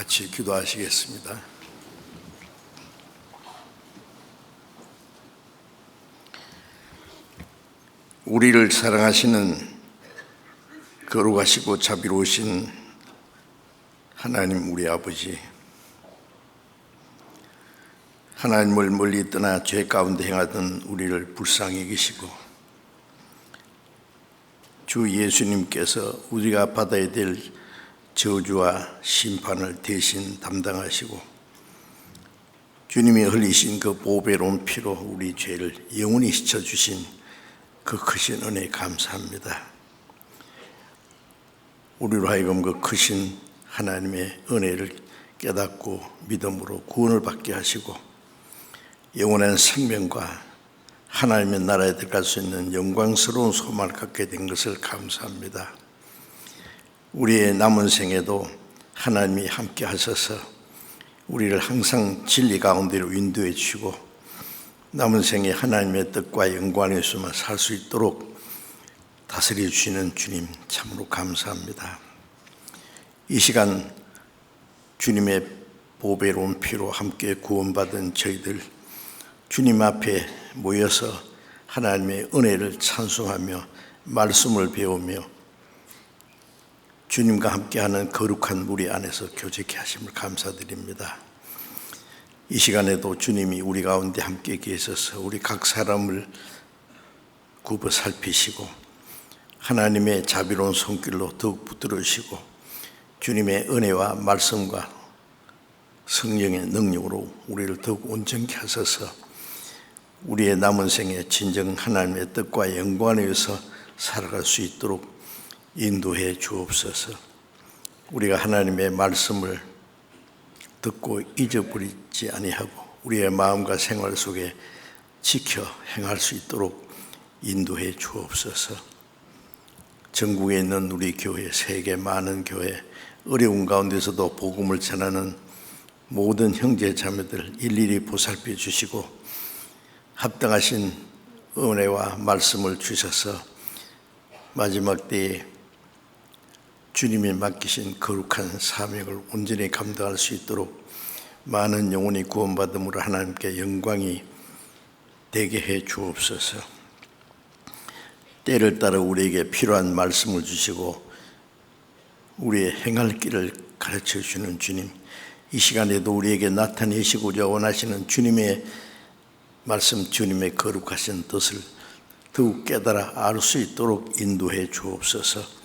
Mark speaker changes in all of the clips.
Speaker 1: 같이 기도하시겠습니다. 우리를 사랑하시는 거룩하시고 자비로우신 하나님 우리 아버지, 하나님을 멀리 떠나 죄 가운데 행하던 우리를 불쌍히 여기시고 주 예수님께서 우리가 받아야 될 저주와 심판을 대신 담당하시고 주님이 흘리신 그 보배로운 피로 우리 죄를 영원히 씻어주신 그 크신 은혜에 감사합니다. 우리로 하여금 그 크신 하나님의 은혜를 깨닫고 믿음으로 구원을 받게 하시고 영원한 생명과 하나님의 나라에 들어갈 수 있는 영광스러운 소망을 갖게 된 것을 감사합니다. 우리의 남은 생에도 하나님이 함께 하셔서 우리를 항상 진리 가운데로 인도해 주시고 남은 생에 하나님의 뜻과 영광에서만 살 수 있도록 다스려 주시는 주님 참으로 감사합니다. 이 시간 주님의 보배로운 피로 함께 구원받은 저희들 주님 앞에 모여서 하나님의 은혜를 찬송하며 말씀을 배우며 주님과 함께하는 거룩한 무리 안에서 교제케 하심을 감사드립니다. 이 시간에도 주님이 우리 가운데 함께 계셔서 우리 각 사람을 굽어 살피시고 하나님의 자비로운 손길로 더욱 붙들으시고 주님의 은혜와 말씀과 성령의 능력으로 우리를 더욱 온전케 하셔서 우리의 남은 생에 진정 하나님의 뜻과 영광에 의해서 살아갈 수 있도록 인도해 주옵소서. 우리가 하나님의 말씀을 듣고 잊어버리지 아니하고 우리의 마음과 생활 속에 지켜 행할 수 있도록 인도해 주옵소서. 전국에 있는 우리 교회, 세계 많은 교회, 어려운 가운데서도 복음을 전하는 모든 형제 자매들 일일이 보살펴 주시고 합당하신 은혜와 말씀을 주셔서 마지막 때에 주님이 맡기신 거룩한 사명을 온전히 감당할 수 있도록 많은 영혼이 구원받음으로 하나님께 영광이 되게 해 주옵소서. 때를 따라 우리에게 필요한 말씀을 주시고 우리의 행할 길을 가르쳐 주는 주님, 이 시간에도 우리에게 나타내시고자 원하시는 주님의 말씀, 주님의 거룩하신 뜻을 더욱 깨달아 알 수 있도록 인도해 주옵소서.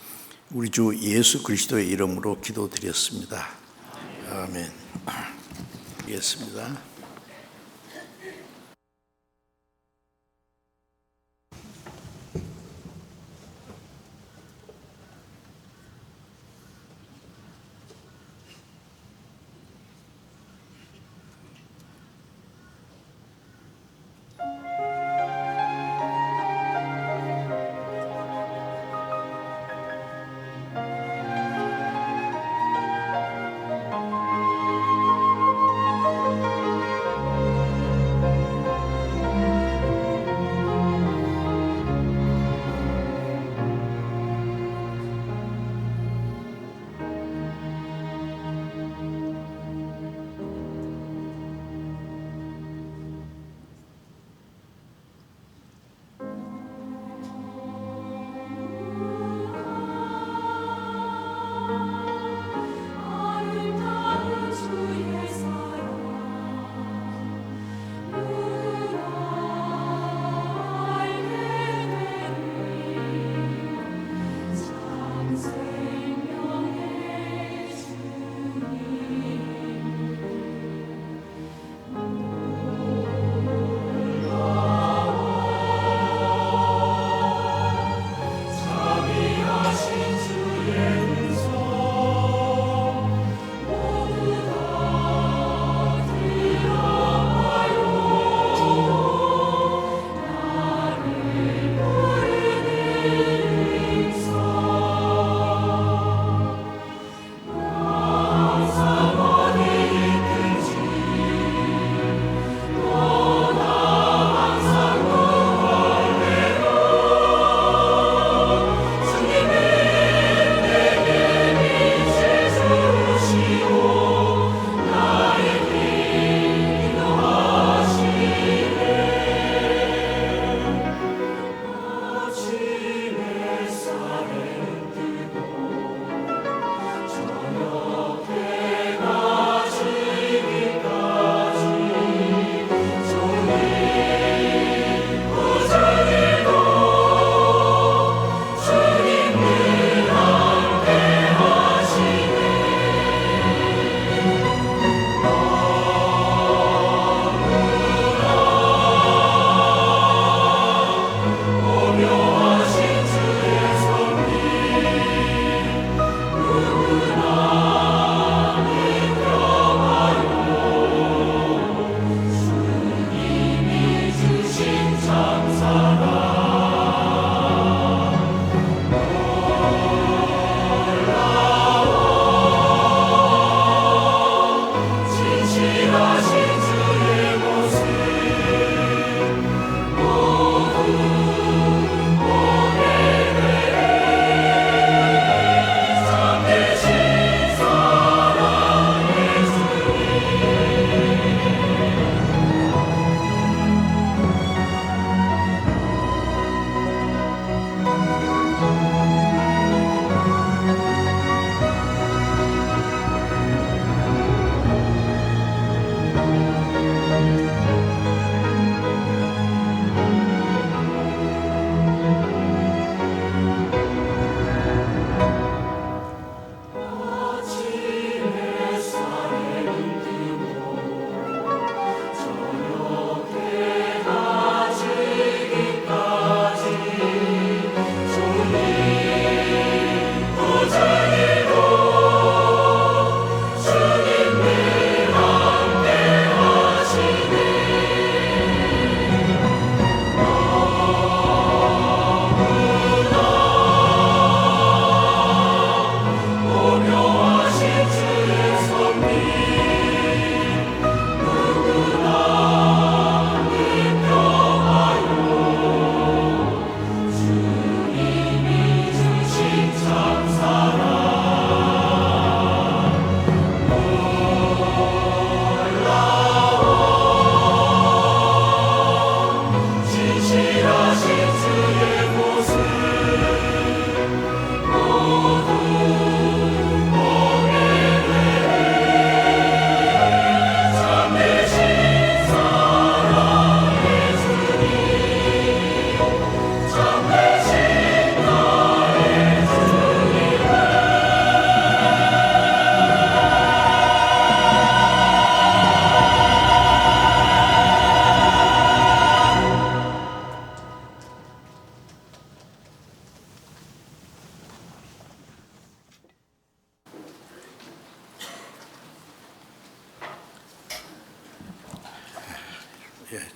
Speaker 1: 우리 주 예수 그리스도의 이름으로 기도드렸습니다. 아멘. 하겠습니다.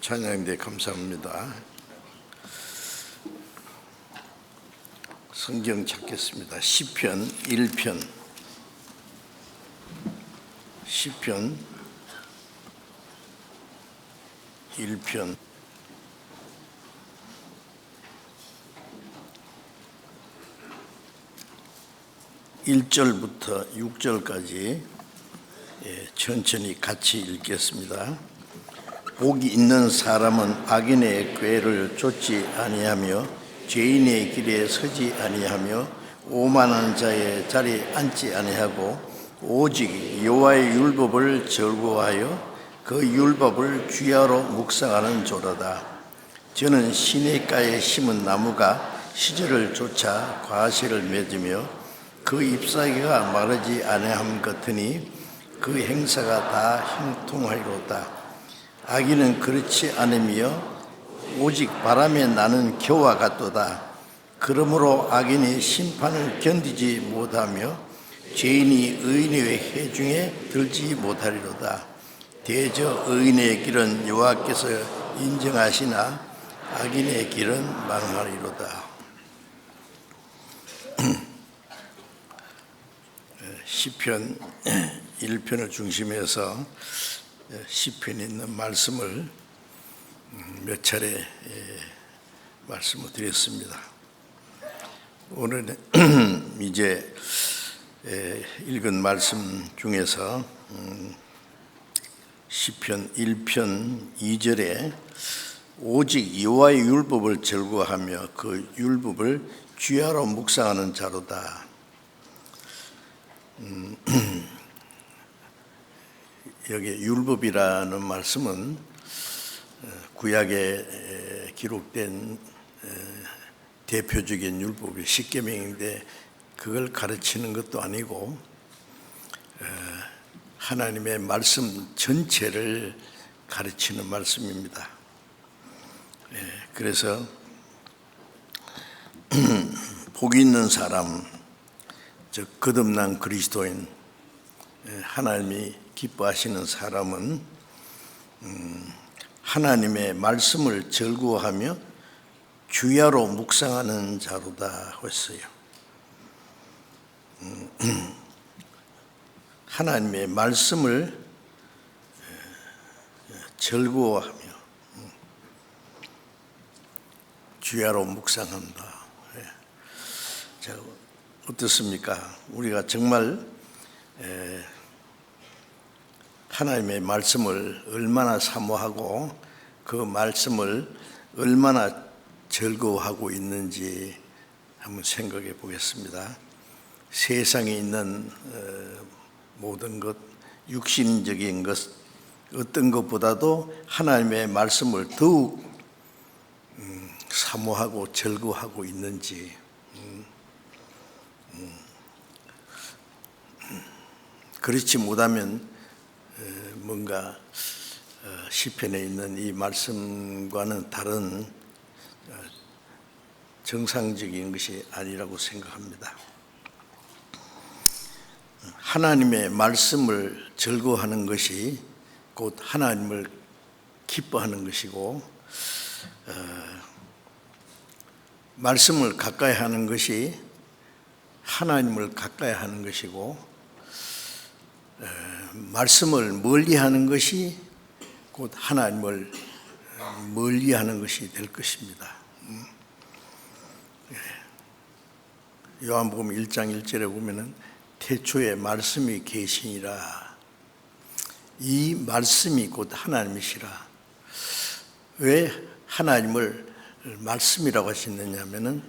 Speaker 1: 찬양대 감사합니다. 성경 찾겠습니다. 시편 1편. 시편 1편. 1절부터 6절까지 천천히 같이 읽겠습니다. 복이 있는 사람은 악인의 꾀를 좇지 아니하며 죄인의 길에 서지 아니하며 오만한 자의 자리에 앉지 아니하고 오직 여호와의 율법을 즐거워하여 그 율법을 주야로 묵상하는 조로다. 저는 시냇가에 심은 나무가 시절을 쫓아 과실을 맺으며 그 잎사귀가 마르지 아니함 같으니 그 행사가 다 형통하리로다. 악인은 그렇지 않으며 오직 바람에 나는 겨와 같도다. 그러므로 악인이 심판을 견디지 못하며 죄인이 의인의 회중에 들지 못하리로다. 대저 의인의 길은 여호와께서 인정하시나 악인의 길은 망하리로다. 시편 1편을 중심해서 시편에 있는 말씀을 몇 차례 말씀을 드렸습니다. 오늘은 이제 읽은 말씀 중에서 시편 1편 2절에 오직 여호와의 율법을 즐거워하며 그 율법을 주야로 묵상하는 자로다. 여기 율법이라는 말씀은 구약에 기록된 대표적인 율법이 십계명인데 그걸 가르치는 것도 아니고 하나님의 말씀 전체를 가르치는 말씀입니다. 그래서 복이 있는 사람, 즉 거듭난 그리스도인, 하나님이 기뻐하시는 사람은 하나님의 말씀을 즐거워하며 주야로 묵상하는 자로다 했어요. 하나님의 말씀을 즐거워하며 주야로 묵상한다. 자, 어떻습니까? 우리가 정말 하나님의 말씀을 얼마나 사모하고 그 말씀을 얼마나 즐거워하고 있는지 한번 생각해 보겠습니다. 세상에 있는 모든 것, 육신적인 것, 어떤 것보다도 하나님의 말씀을 더욱 사모하고 즐거워하고 있는지, 그렇지 못하면 뭔가 시편에 있는 이 말씀과는 다른 정상적인 것이 아니라고 생각합니다. 하나님의 말씀을 즐거워하는 것이 곧 하나님을 기뻐하는 것이고, 말씀을 가까이 하는 것이 하나님을 가까이 하는 것이고, 말씀을 멀리하는 것이 곧 하나님을 멀리하는 것이 될 것입니다. 요한복음 1장 1절에 보면은 태초에 말씀이 계시니라. 이 말씀이 곧 하나님이시라. 왜 하나님을 말씀이라고 하시느냐면은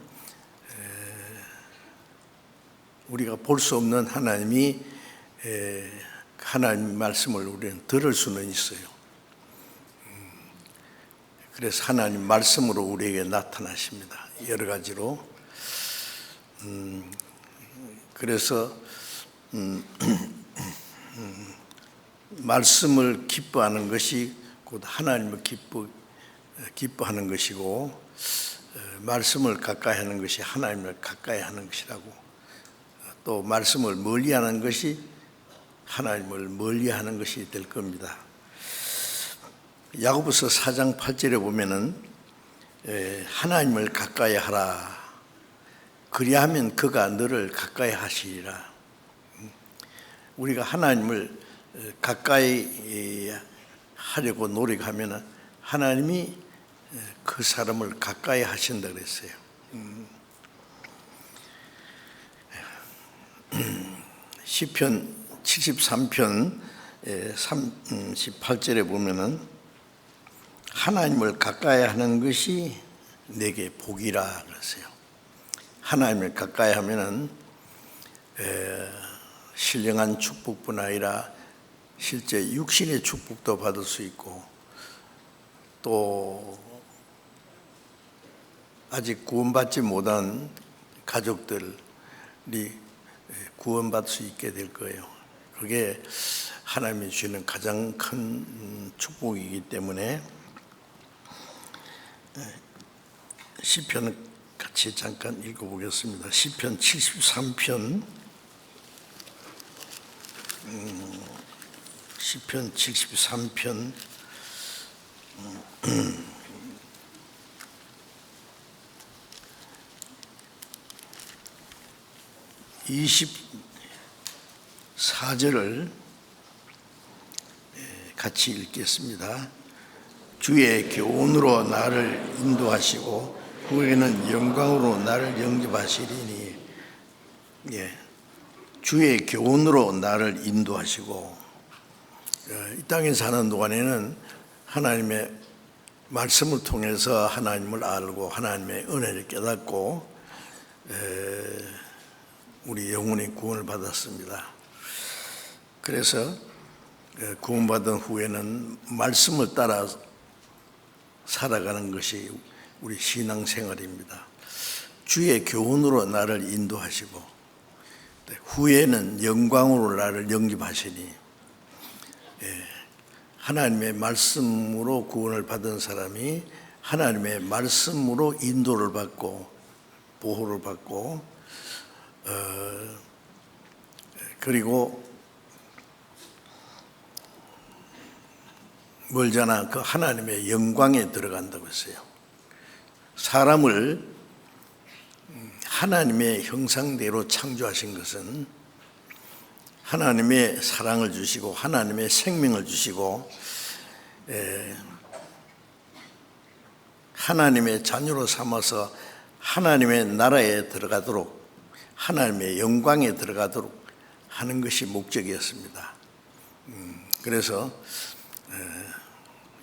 Speaker 1: 우리가 볼 수 없는 하나님이 하나님 말씀을 우리는 들을 수는 있어요. 그래서 하나님 말씀으로 우리에게 나타나십니다. 여러 가지로. 그래서 말씀을 기뻐하는 것이 곧 하나님을 기뻐하는 것이고, 말씀을 가까이 하는 것이 하나님을 가까이 하는 것이라고, 또 말씀을 멀리하는 것이 하나님을 멀리하는 것이 될 겁니다. 야고보서 4장 8절에 보면은 하나님을 가까이 하라. 그리하면 그가 너를 가까이 하시리라. 우리가 하나님을 가까이 하려고 노력하면 하나님이 그 사람을 가까이 하신다 그랬어요. 시편 73편 38절에 보면은 하나님을 가까이 하는 것이 내게 복이라 그랬어요. 하나님을 가까이 하면은 신령한 축복뿐 아니라 실제 육신의 축복도 받을 수 있고 또 아직 구원받지 못한 가족들이 구원받을 수 있게 될 거예요. 그게 하나님이 주시는 가장 큰 축복이기 때문에 시편 같이 잠깐 읽어보겠습니다. 시편 73편 시편 73편 24절을 같이 읽겠습니다. 주의 교훈으로 나를 인도하시고 후에는 영광으로 나를 영접하시리니. 주의 교훈으로 나를 인도하시고 이 땅에 사는 동안에는 하나님의 말씀을 통해서 하나님을 알고 하나님의 은혜를 깨닫고 우리 영혼의 구원을 받았습니다. 그래서 구원받은 후에는 말씀을 따라 살아가는 것이 우리 신앙생활입니다. 주의 교훈으로 나를 인도하시고 후에는 영광으로 나를 영접하시니. 하나님의 말씀으로 구원을 받은 사람이 하나님의 말씀으로 인도를 받고 보호를 받고 그리고 멀잖아 그 하나님의 영광에 들어간다고 했어요. 사람을 하나님의 형상대로 창조하신 것은 하나님의 사랑을 주시고 하나님의 생명을 주시고 하나님의 자녀로 삼아서 하나님의 나라에 들어가도록 하나님의 영광에 들어가도록 하는 것이 목적이었습니다. 그래서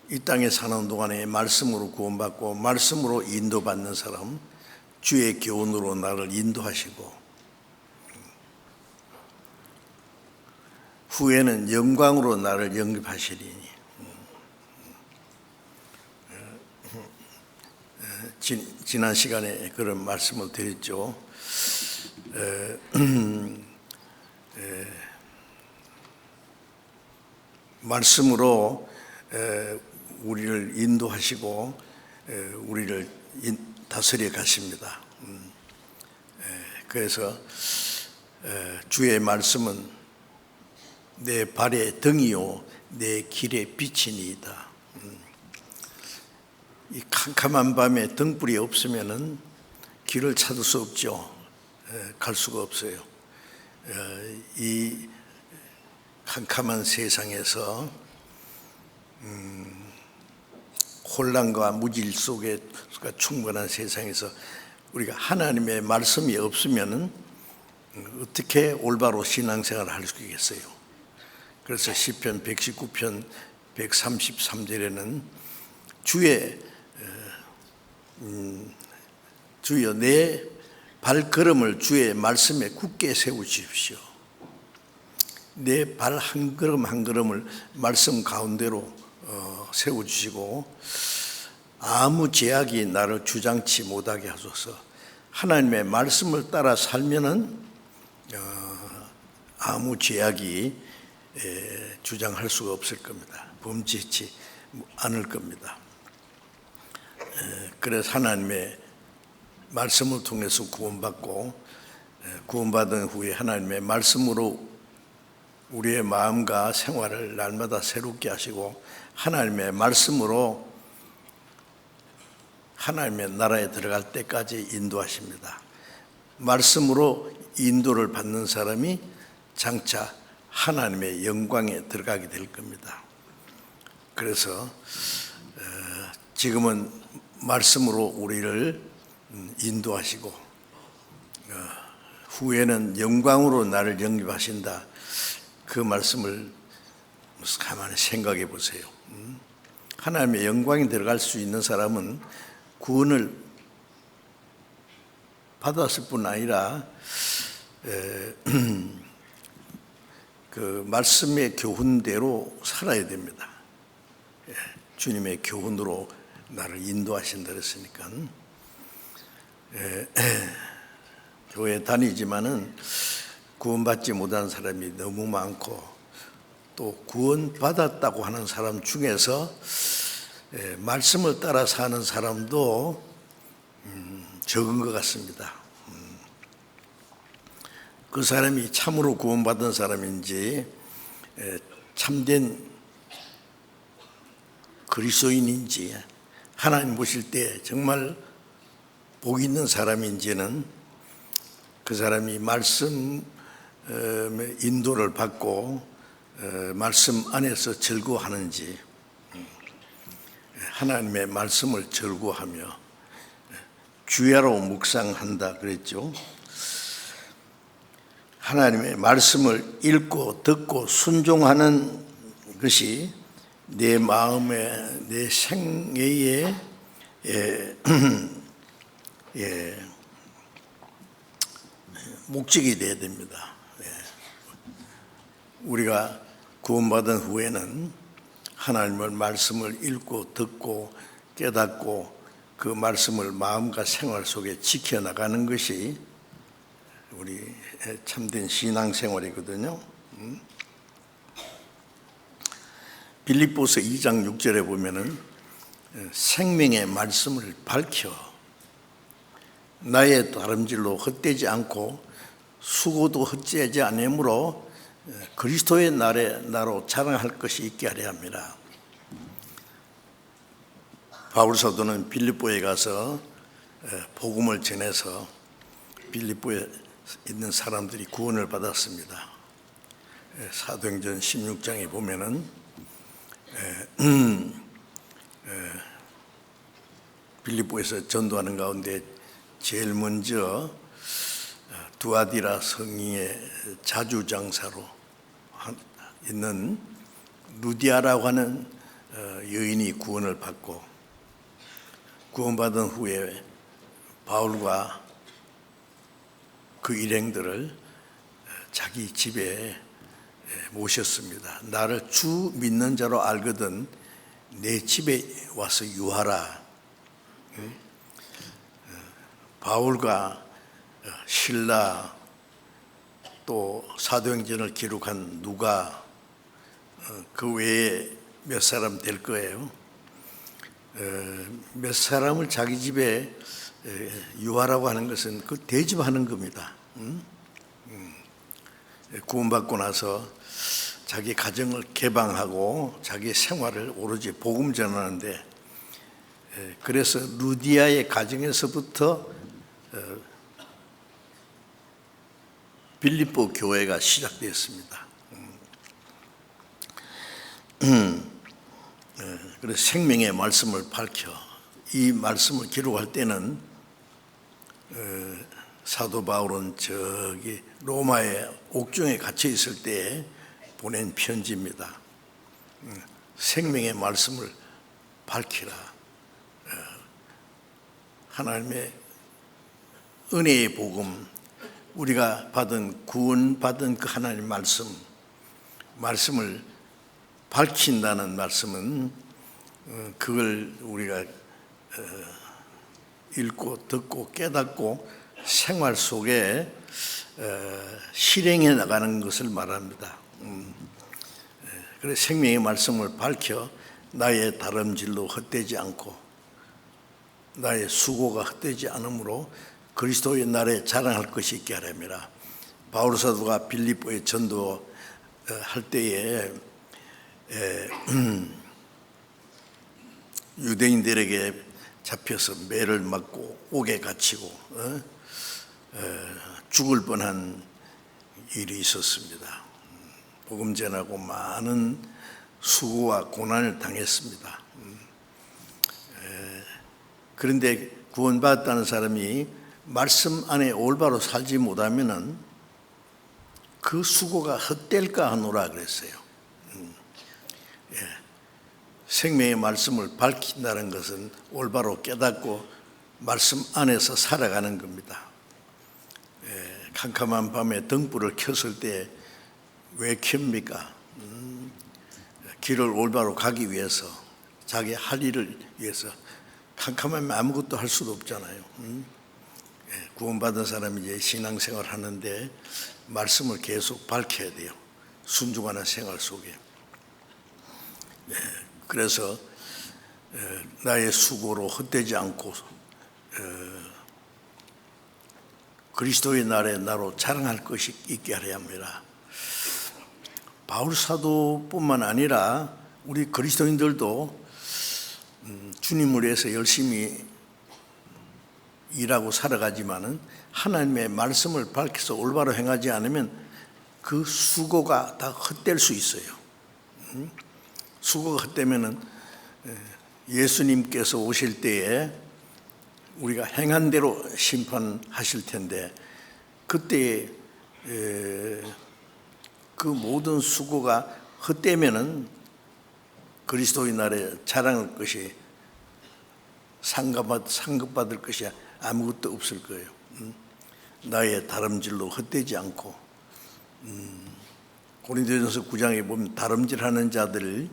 Speaker 1: 이 땅에 사는 동안에 말씀으로 구원받고 말씀으로 인도받는 사람, 주의 교훈으로 나를 인도하시고 후에는 영광으로 나를 영접하시리니. 지난 시간에 그런 말씀을 드렸죠. 말씀으로 우리를 인도하시고 우리를 다스려 가십니다. 그래서 주의 말씀은 내 발의 등이요 내 길의 빛이니이다. 이 캄캄한 밤에 등불이 없으면은 길을 찾을 수 없죠. 갈 수가 없어요. 이 캄캄한 세상에서 혼란과 무질 속에 충분한 세상에서 우리가 하나님의 말씀이 없으면은 어떻게 올바로 신앙생활을 할 수 있겠어요? 그래서 시편 119편 133절에는 주여 내 발걸음을 주의 말씀에 굳게 세우십시오. 내 발 한 걸음 한 걸음을 말씀 가운데로 세워주시고 아무 제약이 나를 주장치 못하게 하소서. 하나님의 말씀을 따라 살면은 아무 제약이 주장할 수가 없을 겁니다. 범죄치 않을 겁니다. 그래서 하나님의 말씀을 통해서 구원받고 구원받은 후에 하나님의 말씀으로 우리의 마음과 생활을 날마다 새롭게 하시고 하나님의 말씀으로 하나님의 나라에 들어갈 때까지 인도하십니다. 말씀으로 인도를 받는 사람이 장차 하나님의 영광에 들어가게 될 겁니다. 그래서 지금은 말씀으로 우리를 인도하시고 후에는 영광으로 나를 영입하신다. 그 말씀을 가만히 생각해 보세요. 하나님의 영광에 들어갈 수 있는 사람은 구원을 받았을 뿐 아니라 그 말씀의 교훈대로 살아야 됩니다. 주님의 교훈으로 나를 인도하신다 그랬으니까 교회 다니지만은 구원받지 못한 사람이 너무 많고 또 구원받았다고 하는 사람 중에서 말씀을 따라 사는 사람도 적은 것 같습니다. 그 사람이 참으로 구원받은 사람인지 참된 그리스도인인지 하나님 보실 때 정말 복 있는 사람인지는 그 사람이 말씀 인도를 받고 말씀 안에서 즐거워하는지 하나님의 말씀을 즐거워하며 주야로 묵상한다 그랬죠. 하나님의 말씀을 읽고 듣고 순종하는 것이 내 마음에 내 생애에 목적이 되어야 됩니다. 우리가 구원받은 후에는 하나님의 말씀을 읽고 듣고 깨닫고 그 말씀을 마음과 생활 속에 지켜나가는 것이 우리 참된 신앙생활이거든요. 빌립보서 2장 6절에 보면은 생명의 말씀을 밝혀 나의 다름질로 헛되지 않고 수고도 헛되지 않으므로 그리스도의 나로 자랑할 것이 있게 하려 합니다. 바울 사도는 빌립보에 가서 복음을 전해서 빌립보에 있는 사람들이 구원을 받았습니다. 사도행전 16장에 보면은 빌립보에서 전도하는 가운데 제일 먼저 두아디라 성의 자주장사로 있는 루디아라고 하는 여인이 구원을 받고 구원받은 후에 바울과 그 일행들을 자기 집에 모셨습니다. 나를 주 믿는 자로 알거든 내 집에 와서 유하라. 바울과 실라 또 사도행전을 기록한 누가 그 외에 몇 사람 될 거예요. 몇 사람을 자기 집에 유하라고 하는 것은 그 대접하는 겁니다. 구원받고 나서 자기 가정을 개방하고 자기 생활을 오로지 복음 전하는데 그래서 루디아의 가정에서부터 빌립보 교회가 시작되었습니다. 그래서 생명의 말씀을 밝혀 이 말씀을 기록할 때는 사도 바울은 저기 로마의 옥중에 갇혀 있을 때 보낸 편지입니다. 생명의 말씀을 밝히라. 하나님의 은혜의 복음, 우리가 받은 구원받은 그 하나님 말씀을 밝힌다는 말씀은 그걸 우리가 읽고 듣고 깨닫고 생활 속에 실행해 나가는 것을 말합니다. 그래서 생명의 말씀을 밝혀 나의 다름질로 헛되지 않고 나의 수고가 헛되지 않으므로 그리스도의 날에 자랑할 것이 있게 하렵니다. 바울 사도가 빌립보에 전도 할 때에 유대인들에게 잡혀서 매를 맞고 옥에 갇히고 죽을 뻔한 일이 있었습니다. 복음 전하고 많은 수고와 고난을 당했습니다. 그런데 구원받았다는 사람이 말씀 안에 올바로 살지 못하면은 그 수고가 헛될까 하노라 그랬어요. 생명의 말씀을 밝힌다는 것은 올바로 깨닫고 말씀 안에서 살아가는 겁니다. 캄캄한 밤에 등불을 켰을 때 왜 켭니까? 길을 올바로 가기 위해서, 자기 할 일을 위해서. 캄캄하면 아무것도 할 수도 없잖아요. 구원받은 사람이 이제 신앙생활 하는데 말씀을 계속 밝혀야 돼요. 순종하는 생활 속에. 그래서 나의 수고로 헛되지 않고 그리스도의 날에 나로 자랑할 것이 있게 하려 합니다. 바울 사도뿐만 아니라 우리 그리스도인들도 주님을 위해서 열심히 일하고 살아가지만은 하나님의 말씀을 밝혀서 올바로 행하지 않으면 그 수고가 다 헛될 수 있어요. 수고가 헛되면은 예수님께서 오실 때에 우리가 행한 대로 심판하실 텐데 그때 그 모든 수고가 헛되면은 그리스도의 날에 자랑할 것이 상급받을 것이 아무것도 없을 거예요. 나의 다름질로 헛되지 않고 고린도전서 9장에 보면 다름질하는 자들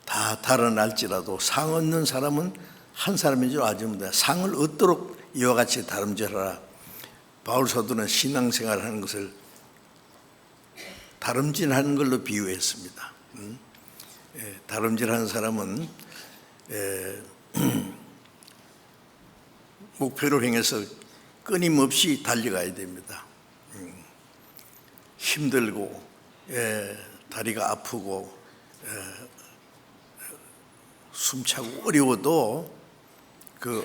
Speaker 1: 다 달아날지라도 상 얻는 사람은 한 사람인 줄 아십니다. 상을 얻도록 이와 같이 다름질하라. 바울 사도는 신앙생활하는 것을 다름질하는 걸로 비유했습니다. 다름질하는 사람은 목표를 향해서 끊임없이 달려가야 됩니다. 힘들고 다리가 아프고 숨차고 어려워도 그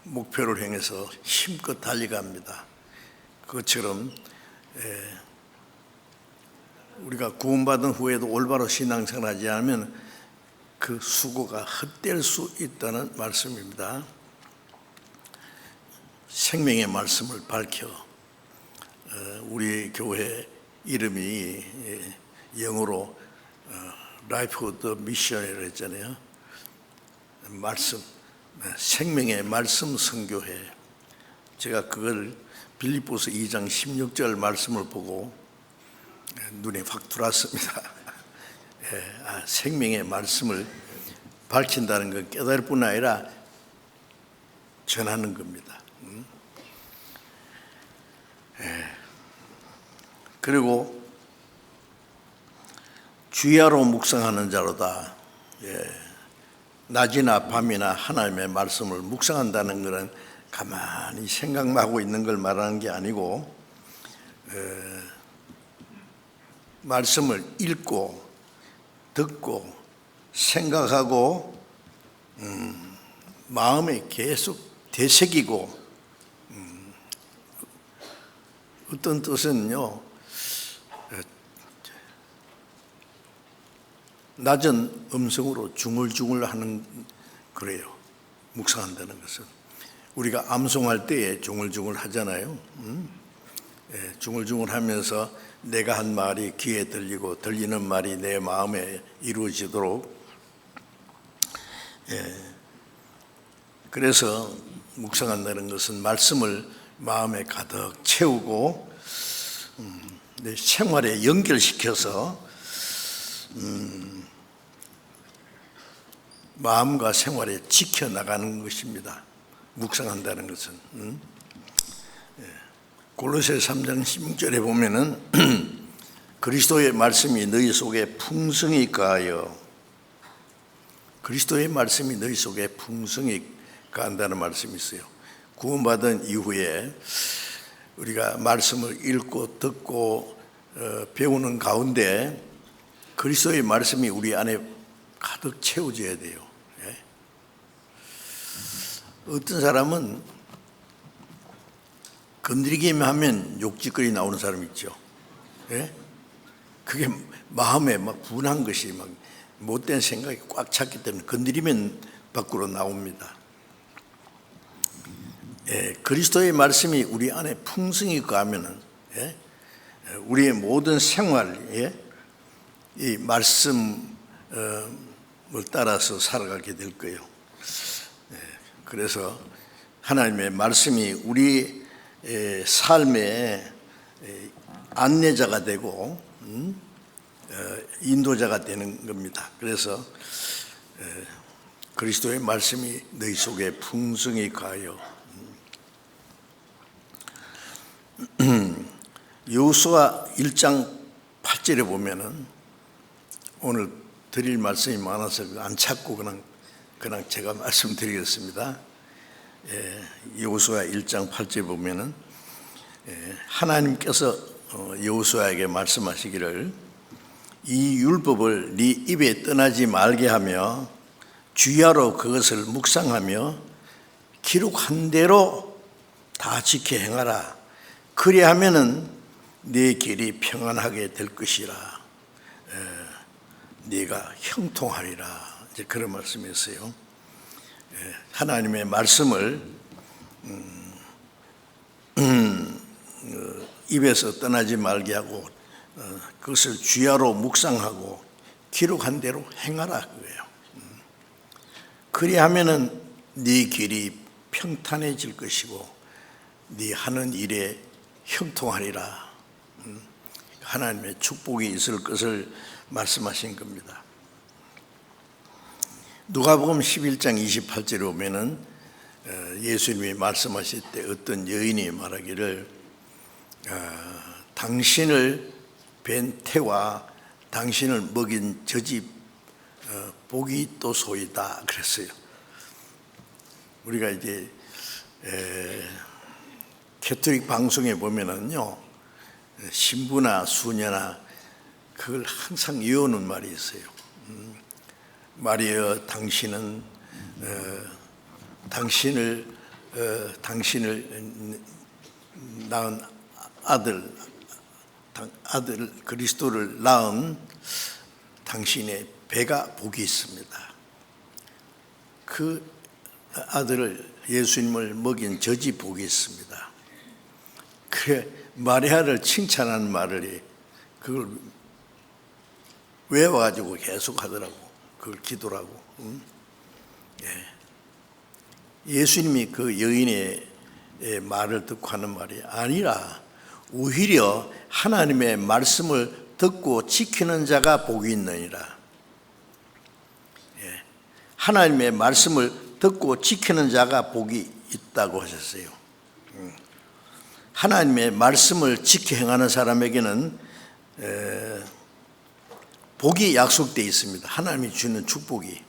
Speaker 1: 목표를 향해서 힘껏 달려갑니다. 그것처럼 우리가 구원받은 후에도 올바로 신앙생활하지 않으면 그 수고가 헛될 수 있다는 말씀입니다. 생명의 말씀을 밝혀 우리 교회 이름이 영어로 Life of the Mission이라고 했잖아요. 말씀, 생명의 말씀 선교회. 제가 그걸 빌립보서 2장 16절 말씀을 보고 눈에 확 들어왔습니다. 생명의 말씀을 밝힌다는 건 깨달을 뿐 아니라 전하는 겁니다. 그리고 주야로 묵상하는 자로다. 낮이나 밤이나 하나님의 말씀을 묵상한다는 것은 가만히 생각만 하고 있는 걸 말하는 게 아니고 말씀을 읽고 듣고 생각하고 마음에 계속 되새기고 어떤 뜻은요 낮은 음성으로 중얼중얼 하는 그래요. 묵상한다는 것은 우리가 암송할 때에 중얼중얼 하잖아요. 중얼중얼 하면서 내가 한 말이 귀에 들리고 들리는 말이 내 마음에 이루어지도록 그래서 묵상한다는 것은 말씀을 마음에 가득 채우고 내 생활에 연결시켜서 마음과 생활에 지켜나가는 것입니다. 묵상한다는 것은 골로새 3장 16절에 보면은 그리스도의 말씀이 너희 속에 풍성히 가하여 그리스도의 말씀이 너희 속에 풍성히 가한다는 말씀이 있어요. 구원받은 이후에 우리가 말씀을 읽고 듣고 배우는 가운데 그리스도의 말씀이 우리 안에 가득 채워져야 돼요. 예? 어떤 사람은 건드리기만 하면 욕짓거리 나오는 사람 있죠. 예? 그게 마음에 막 분한 것이 막 못된 생각이 꽉 찼기 때문에 건드리면 밖으로 나옵니다. 예, 그리스도의 말씀이 우리 안에 풍성히 거하면은, 예, 우리의 모든 생활에 이 말씀을 따라서 살아가게 될 거예요. 예, 그래서 하나님의 말씀이 우리 삶의 안내자가 되고 인도자가 되는 겁니다. 그래서 그리스도의 말씀이 너희 속에 풍성히 거하여 여호수아 1장 8절에 보면은 오늘 드릴 말씀이 많아서 안 찾고 그냥 제가 말씀드리겠습니다. 여호수아 1장 8절에 보면은 하나님께서 여호수아에게 말씀하시기를 이 율법을 네 입에 떠나지 말게 하며 주야로 그것을 묵상하며 기록한 대로 다 지켜 행하라. 그리하면은 네 길이 평안하게 될 것이라. 네가 형통하리라. 이제 그런 말씀이었어요. 하나님의 말씀을 입에서 떠나지 말게 하고 그것을 주야로 묵상하고 기록한 대로 행하라 그거예요. 그리하면은 네 길이 평탄해질 것이고 네 하는 일에 형통하리라. 하나님의 축복이 있을 것을 말씀하신 겁니다. 누가복음 11장 28절에 보면은 예수님이 말씀하실 때 어떤 여인이 말하기를 당신을 뵌 태와 당신을 먹인 저 집 복이 있도소이다 그랬어요. 우리가 이제 캐톨릭 방송에 보면은요 신부나 수녀나 그걸 항상 이어오는 말이 있어요. 마리아 당신은 당신을 낳은 아들 그리스도를 낳은 당신의 배가 복이 있습니다. 그 아들을 예수님을 먹인 저 집 복이 있습니다. 그래 마리아를 칭찬하는 말을 그걸 외워가지고 계속 하더라고. 그걸 기도라고. 예수님이 그 여인의 말을 듣고 하는 말이 아니라 오히려 하나님의 말씀을 듣고 지키는 자가 복이 있느니라. 하나님의 말씀을 듣고 지키는 자가 복이 있다고 하셨어요. 하나님의 말씀을 지켜 행하는 사람에게는 복이 약속되어 있습니다. 하나님이 주는 축복이.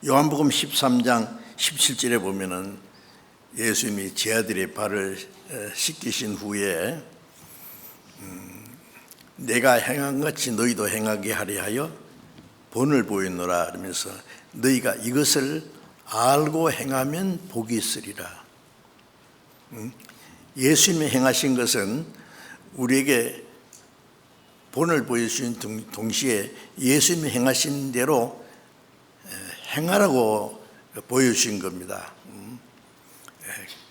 Speaker 1: 요한복음 13장 17절에 보면은 예수님이 제 아들의 발을 씻기신 후에 내가 행한 같이 너희도 행하게 하려 하여 본을 보이노라 하면서 너희가 이것을 알고 행하면 복이 있으리라. 예수님이 행하신 것은 우리에게 본을 보여주신 동시에 예수님이 행하신 대로 행하라고 보여주신 겁니다.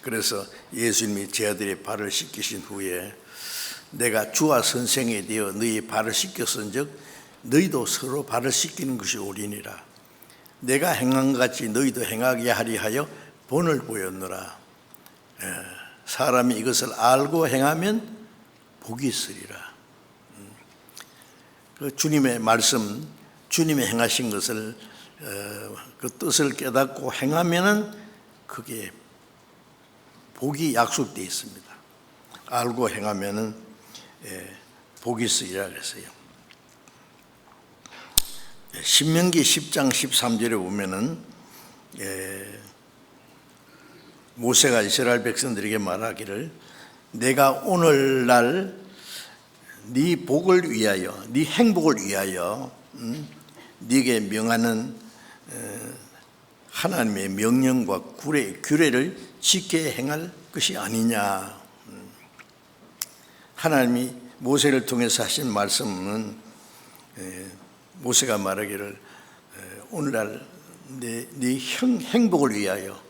Speaker 1: 그래서 예수님이 제 아들의 발을 씻기신 후에 내가 주와 선생이 되어 너희 발을 씻겼은즉 너희도 서로 발을 씻기는 것이 옳으니라. 내가 행한 것 같이 너희도 행하게 하리 하여 본을 보였노라. 사람이 이것을 알고 행하면 복이 있으리라. 그 주님의 말씀, 주님이 행하신 것을 그 뜻을 깨닫고 행하면은 그게 복이 약속되어 있습니다. 알고 행하면은 복이 있으리라 그랬어요. 신명기 10장 13절에 보면은 모세가 이스라엘 백성들에게 말하기를 내가 오늘날 네 복을 위하여, 네 행복을 위하여 네게 명하는 하나님의 명령과 규례를 지켜 행할 것이 아니냐. 하나님이 모세를 통해서 하신 말씀은 모세가 말하기를 오늘날 네 행복을 위하여,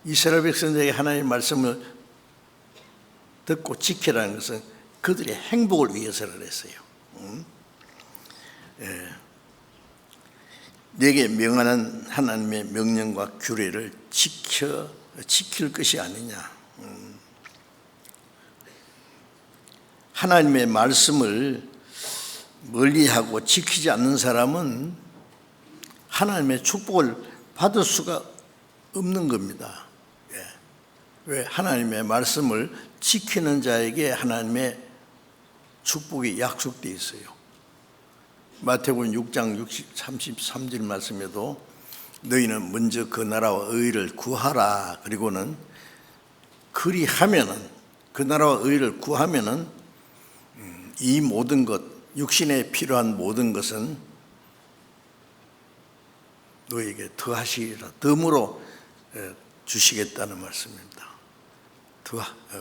Speaker 1: 이스라엘 백성들에게 하나님의 말씀을 듣고 지키라는 것은 그들의 행복을 위해서라 그랬어요. 내게 명하는 하나님의 명령과 규례를 지킬 것이 아니냐. 하나님의 말씀을 멀리하고 지키지 않는 사람은 하나님의 축복을 받을 수가 없는 겁니다. 왜? 하나님의 말씀을 지키는 자에게 하나님의 축복이 약속되어 있어요. 마태복음 6장 33절 말씀에도 너희는 먼저 그 나라와 의를 구하라. 그리고는 그리하면은, 그 나라와 의를 구하면은 이 모든 것, 육신에 필요한 모든 것은 너희에게 더하시리라. 덤으로 주시겠다는 말씀입니다.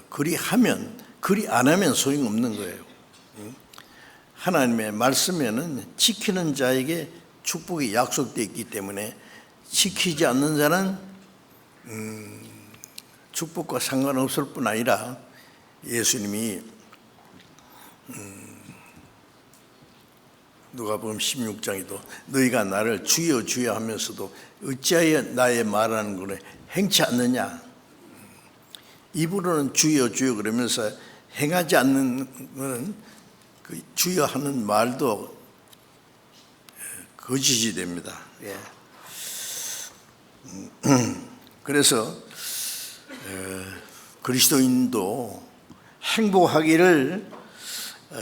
Speaker 1: 그리하면, 그리 안 하면 소용없는 거예요. 하나님의 말씀에는 지키는 자에게 축복이 약속되어 있기 때문에 지키지 않는 자는 축복과 상관없을 뿐 아니라 예수님이 누가복음 16장에도 너희가 나를 주여 주여 하면서도 어찌하여 나의 말하는 것을 행치 않느냐. 입으로는 주여 주여 그러면서 행하지 않는 것은 그 주여 하는 말도 거짓이 됩니다. 그래서 그리스도인도 행복하기를,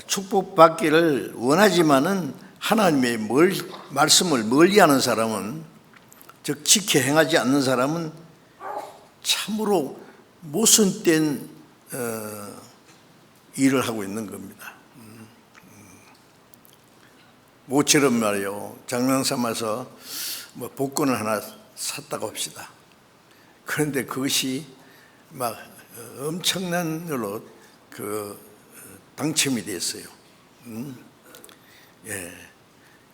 Speaker 1: 축복받기를 원하지만은 하나님의 말씀을 멀리하는 사람은, 즉 지켜 행하지 않는 사람은 참으로 모순된 일을 하고 있는 겁니다. 모처럼 말이요, 장난삼아서 뭐 복권을 하나 샀다고 합시다. 그런데 그것이 막 엄청난 걸로 당첨이 됐어요.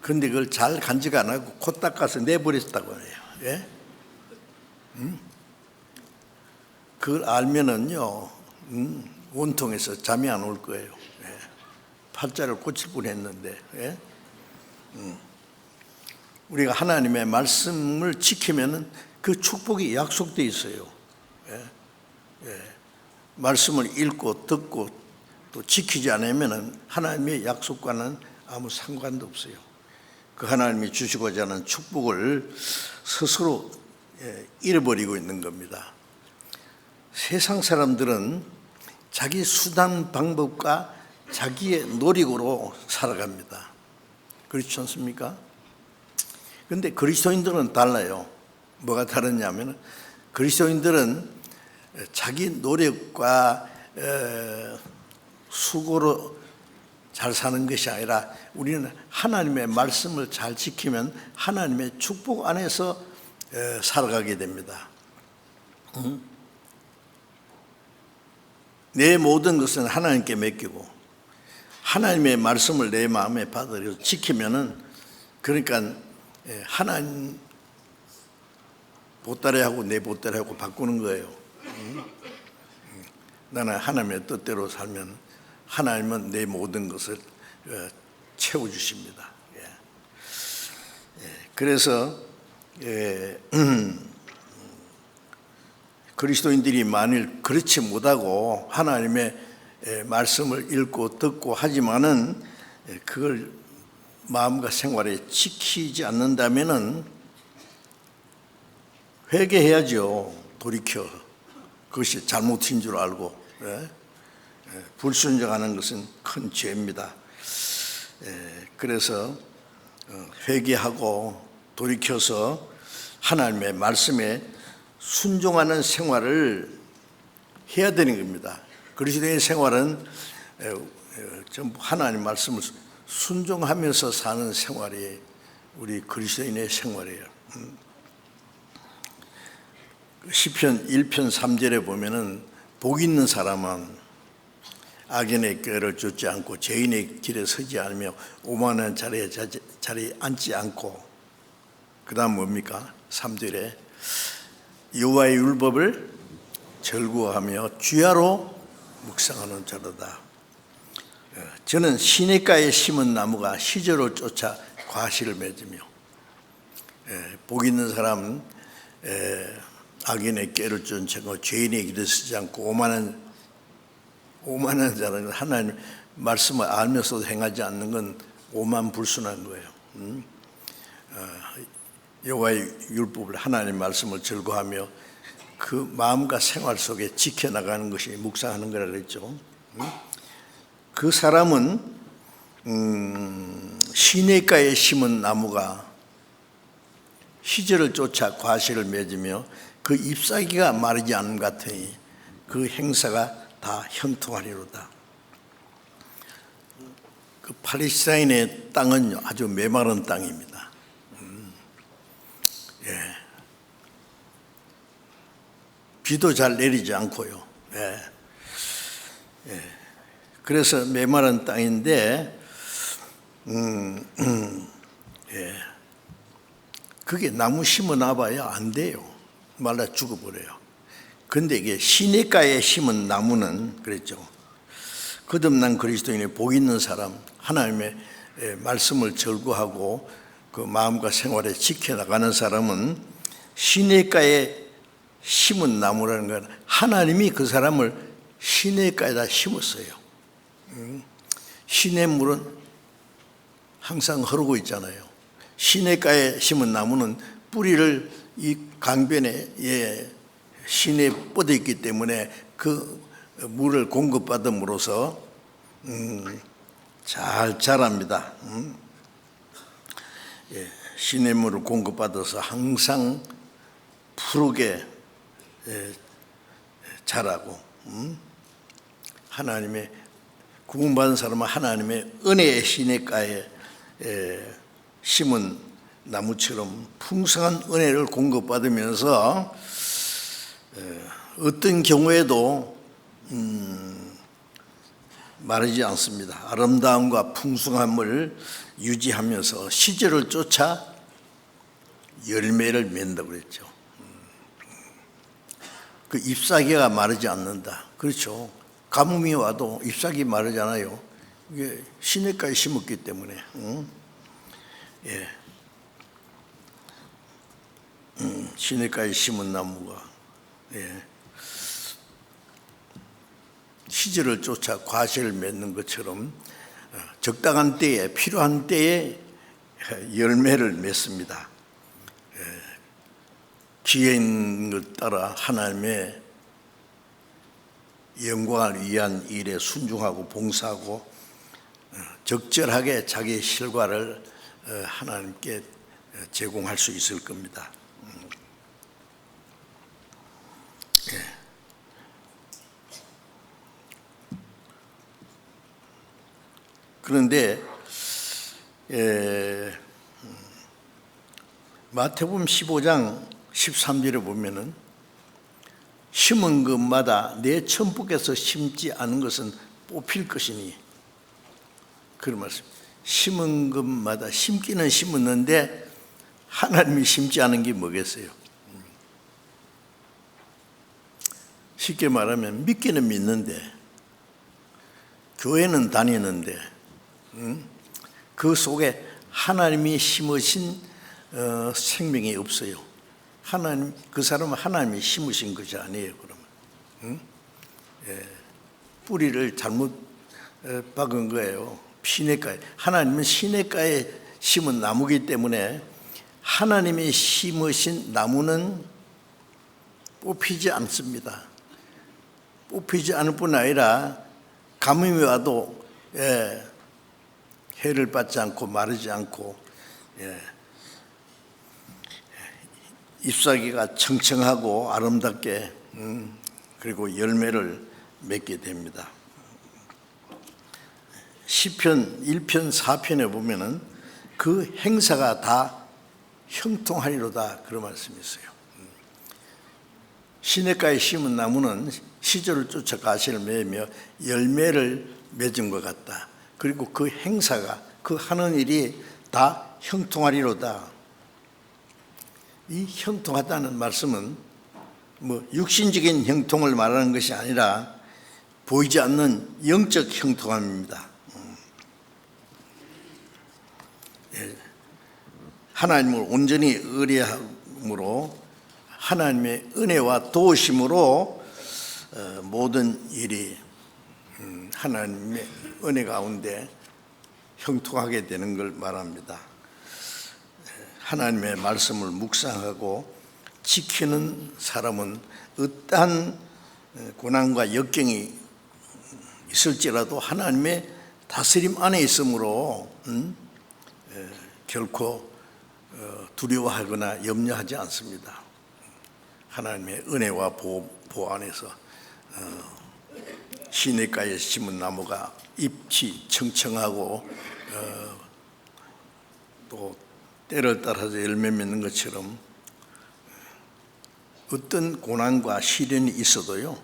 Speaker 1: 그런데 그걸 잘 간직 안 하고 코 닦아서 내버렸다고 해요. 그걸 알면은요, 원통해서 잠이 안 올 거예요. 팔자를 고칠 뻔했는데. 우리가 하나님의 말씀을 지키면은 그 축복이 약속되어 있어요. 말씀을 읽고 듣고 또 지키지 않으면은 하나님의 약속과는 아무 상관도 없어요. 그 하나님이 주시고자 하는 축복을 스스로 잃어버리고 있는 겁니다. 세상 사람들은 자기 수단 방법과 자기의 노력으로 살아갑니다. 그렇지 않습니까? 그런데 그리스도인들은 달라요. 뭐가 다르냐면 그리스도인들은 자기 노력과 수고로 잘 사는 것이 아니라 우리는 하나님의 말씀을 잘 지키면 하나님의 축복 안에서 살아가게 됩니다. 내 모든 것은 하나님께 맡기고 하나님의 말씀을 내 마음에 받아들여 지키면은, 그러니까 하나님 보따리하고 내 보따리하고 바꾸는 거예요. 나는 하나님의 뜻대로 살면 하나님은 내 모든 것을 채워주십니다. 그래서 그리스도인들이 만일 그렇지 못하고 하나님의 말씀을 읽고 듣고 하지만은 그걸 마음과 생활에 지키지 않는다면은 회개해야죠. 돌이켜. 그것이 잘못인 줄 알고. 불순종하는 것은 큰 죄입니다. 그래서 회개하고 돌이켜서 하나님의 말씀에 순종하는 생활을 해야 되는 겁니다. 그리스도의 생활은 전부 하나님 말씀을 순종하면서 사는 생활이 우리 그리스도인의 생활이에요. 시편 1편 3절에 보면은 복 있는 사람은 악인의 꾀를 쫓지 않고 죄인의 길에 서지 않으며 오만한 자리에 앉지 않고, 그 다음 뭡니까? 3절에 여호와의 율법을 절구하며 주야로 묵상하는 자로다. 저는 시냇가에 심은 나무가 시절을 쫓아 과실을 맺으며, 복 있는 사람은 악인의 꾀를 쫓지 않고 죄인의 길에 서지 않고 오만한 자는 하나님 말씀을 알면서도 행하지 않는 건 오만불순한 거예요. 여호와의 율법을, 하나님 말씀을 절거하며 그 마음과 생활 속에 지켜나가는 것이 묵상하는 거라 그랬죠. 그 사람은 시냇가에 심은 나무가 시절을 쫓아 과실을 맺으며 그 잎사귀가 마르지 않음 같으니 그 행사가 다 형통하리로다. 그 팔레스타인의 땅은 아주 메마른 땅입니다. 비도 잘 내리지 않고요. 그래서 메마른 땅인데, 그게 나무 심어 놔봐야 안 돼요. 말라 죽어버려요. 근데 이게 시냇가에 심은 나무는 그랬죠. 거듭난 그리스도인의 복 있는 사람, 하나님의 말씀을 절구하고 그 마음과 생활에 지켜나가는 사람은 시냇가에 심은 나무라는 건 하나님이 그 사람을 시냇가에다 심었어요. 시냇물은 항상 흐르고 있잖아요. 시냇가에 심은 나무는 뿌리를 이 강변에 시내에 뻗어 있기 때문에 그 물을 공급받음으로써 잘 자랍니다. 시냇물을 공급받아서 항상 푸르게 자라고, 하나님의 구원받은 사람은 하나님의 은혜의 시냇가에 심은 나무처럼 풍성한 은혜를 공급받으면서 어떤 경우에도 마르지 않습니다. 아름다움과 풍성함을 유지하면서 시절을 쫓아 열매를 맺는다고 그랬죠. 그 잎사귀가 마르지 않는다. 그렇죠. 가뭄이 와도 잎사귀 마르잖아요. 이게 시냇가에 심었기 때문에. 시냇가에 심은 나무가 시절을 쫓아 과실을 맺는 것처럼 적당한 때에, 필요한 때에 열매를 맺습니다. 기회인 것 따라 하나님의 영광을 위한 일에 순종하고 봉사하고 적절하게 자기의 실과를 하나님께 제공할 수 있을 겁니다. 그런데 마태복음 15장 13절에 보면은 심은 것마다 내 천부께서 심지 않은 것은 뽑힐 것이니, 그런 말씀. 심은 것마다 심기는 심었는데 하나님이 심지 않은 게 뭐겠어요? 쉽게 말하면 믿기는 믿는데, 교회는 다니는데, 그 속에 하나님이 심으신 생명이 없어요. 하나님, 그 사람은 하나님이 심으신 것이 아니에요. 그러면 뿌리를 잘못 박은 거예요. 시냇가에. 하나님은 시냇가에 심은 나무기 때문에 하나님이 심으신 나무는 뽑히지 않습니다. 뽑히지 않을 뿐 아니라 가뭄이 와도 해를 받지 않고 마르지 않고 잎사귀가 청청하고 아름답게 그리고 열매를 맺게 됩니다. 시편 1편 4편에 보면은 그 행사가 다 형통하리로다 그런 말씀이 있어요. 시냇가에 심은 나무는 시절을 쫓아 가시를 매며 열매를 맺은 것 같다. 그리고 그 행사가 그 하는 일이 다 형통하리로다. 이 형통하다는 말씀은 뭐 육신적인 형통을 말하는 것이 아니라 보이지 않는 영적 형통함입니다. 하나님을 온전히 의뢰함으로 하나님의 은혜와 도우심으로 모든 일이 하나님의 은혜 가운데 형통하게 되는 걸 말합니다. 하나님의 말씀을 묵상하고 지키는 사람은 어떠한 고난과 역경이 있을지라도 하나님의 다스림 안에 있으므로 결코 두려워하거나 염려하지 않습니다. 하나님의 은혜와 보호 안에서 시냇가에 심은 나무가 잎이 청청하고 또 때를 따라서 열매 맺는 것처럼 어떤 고난과 시련이 있어도요,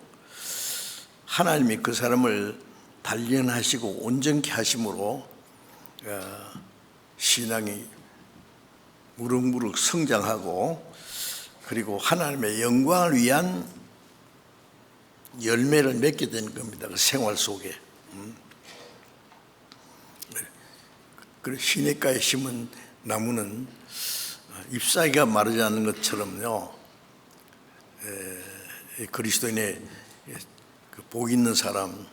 Speaker 1: 하나님이 그 사람을 단련하시고 온전케 하심으로 신앙이 무럭무럭 성장하고 그리고 하나님의 영광을 위한 열매를 맺게 되는 겁니다. 그 생활 속에. 그 시냇가에 심은 나무는 잎사귀가 마르지 않는 것처럼요, 그리스도인의 그 복 있는 사람,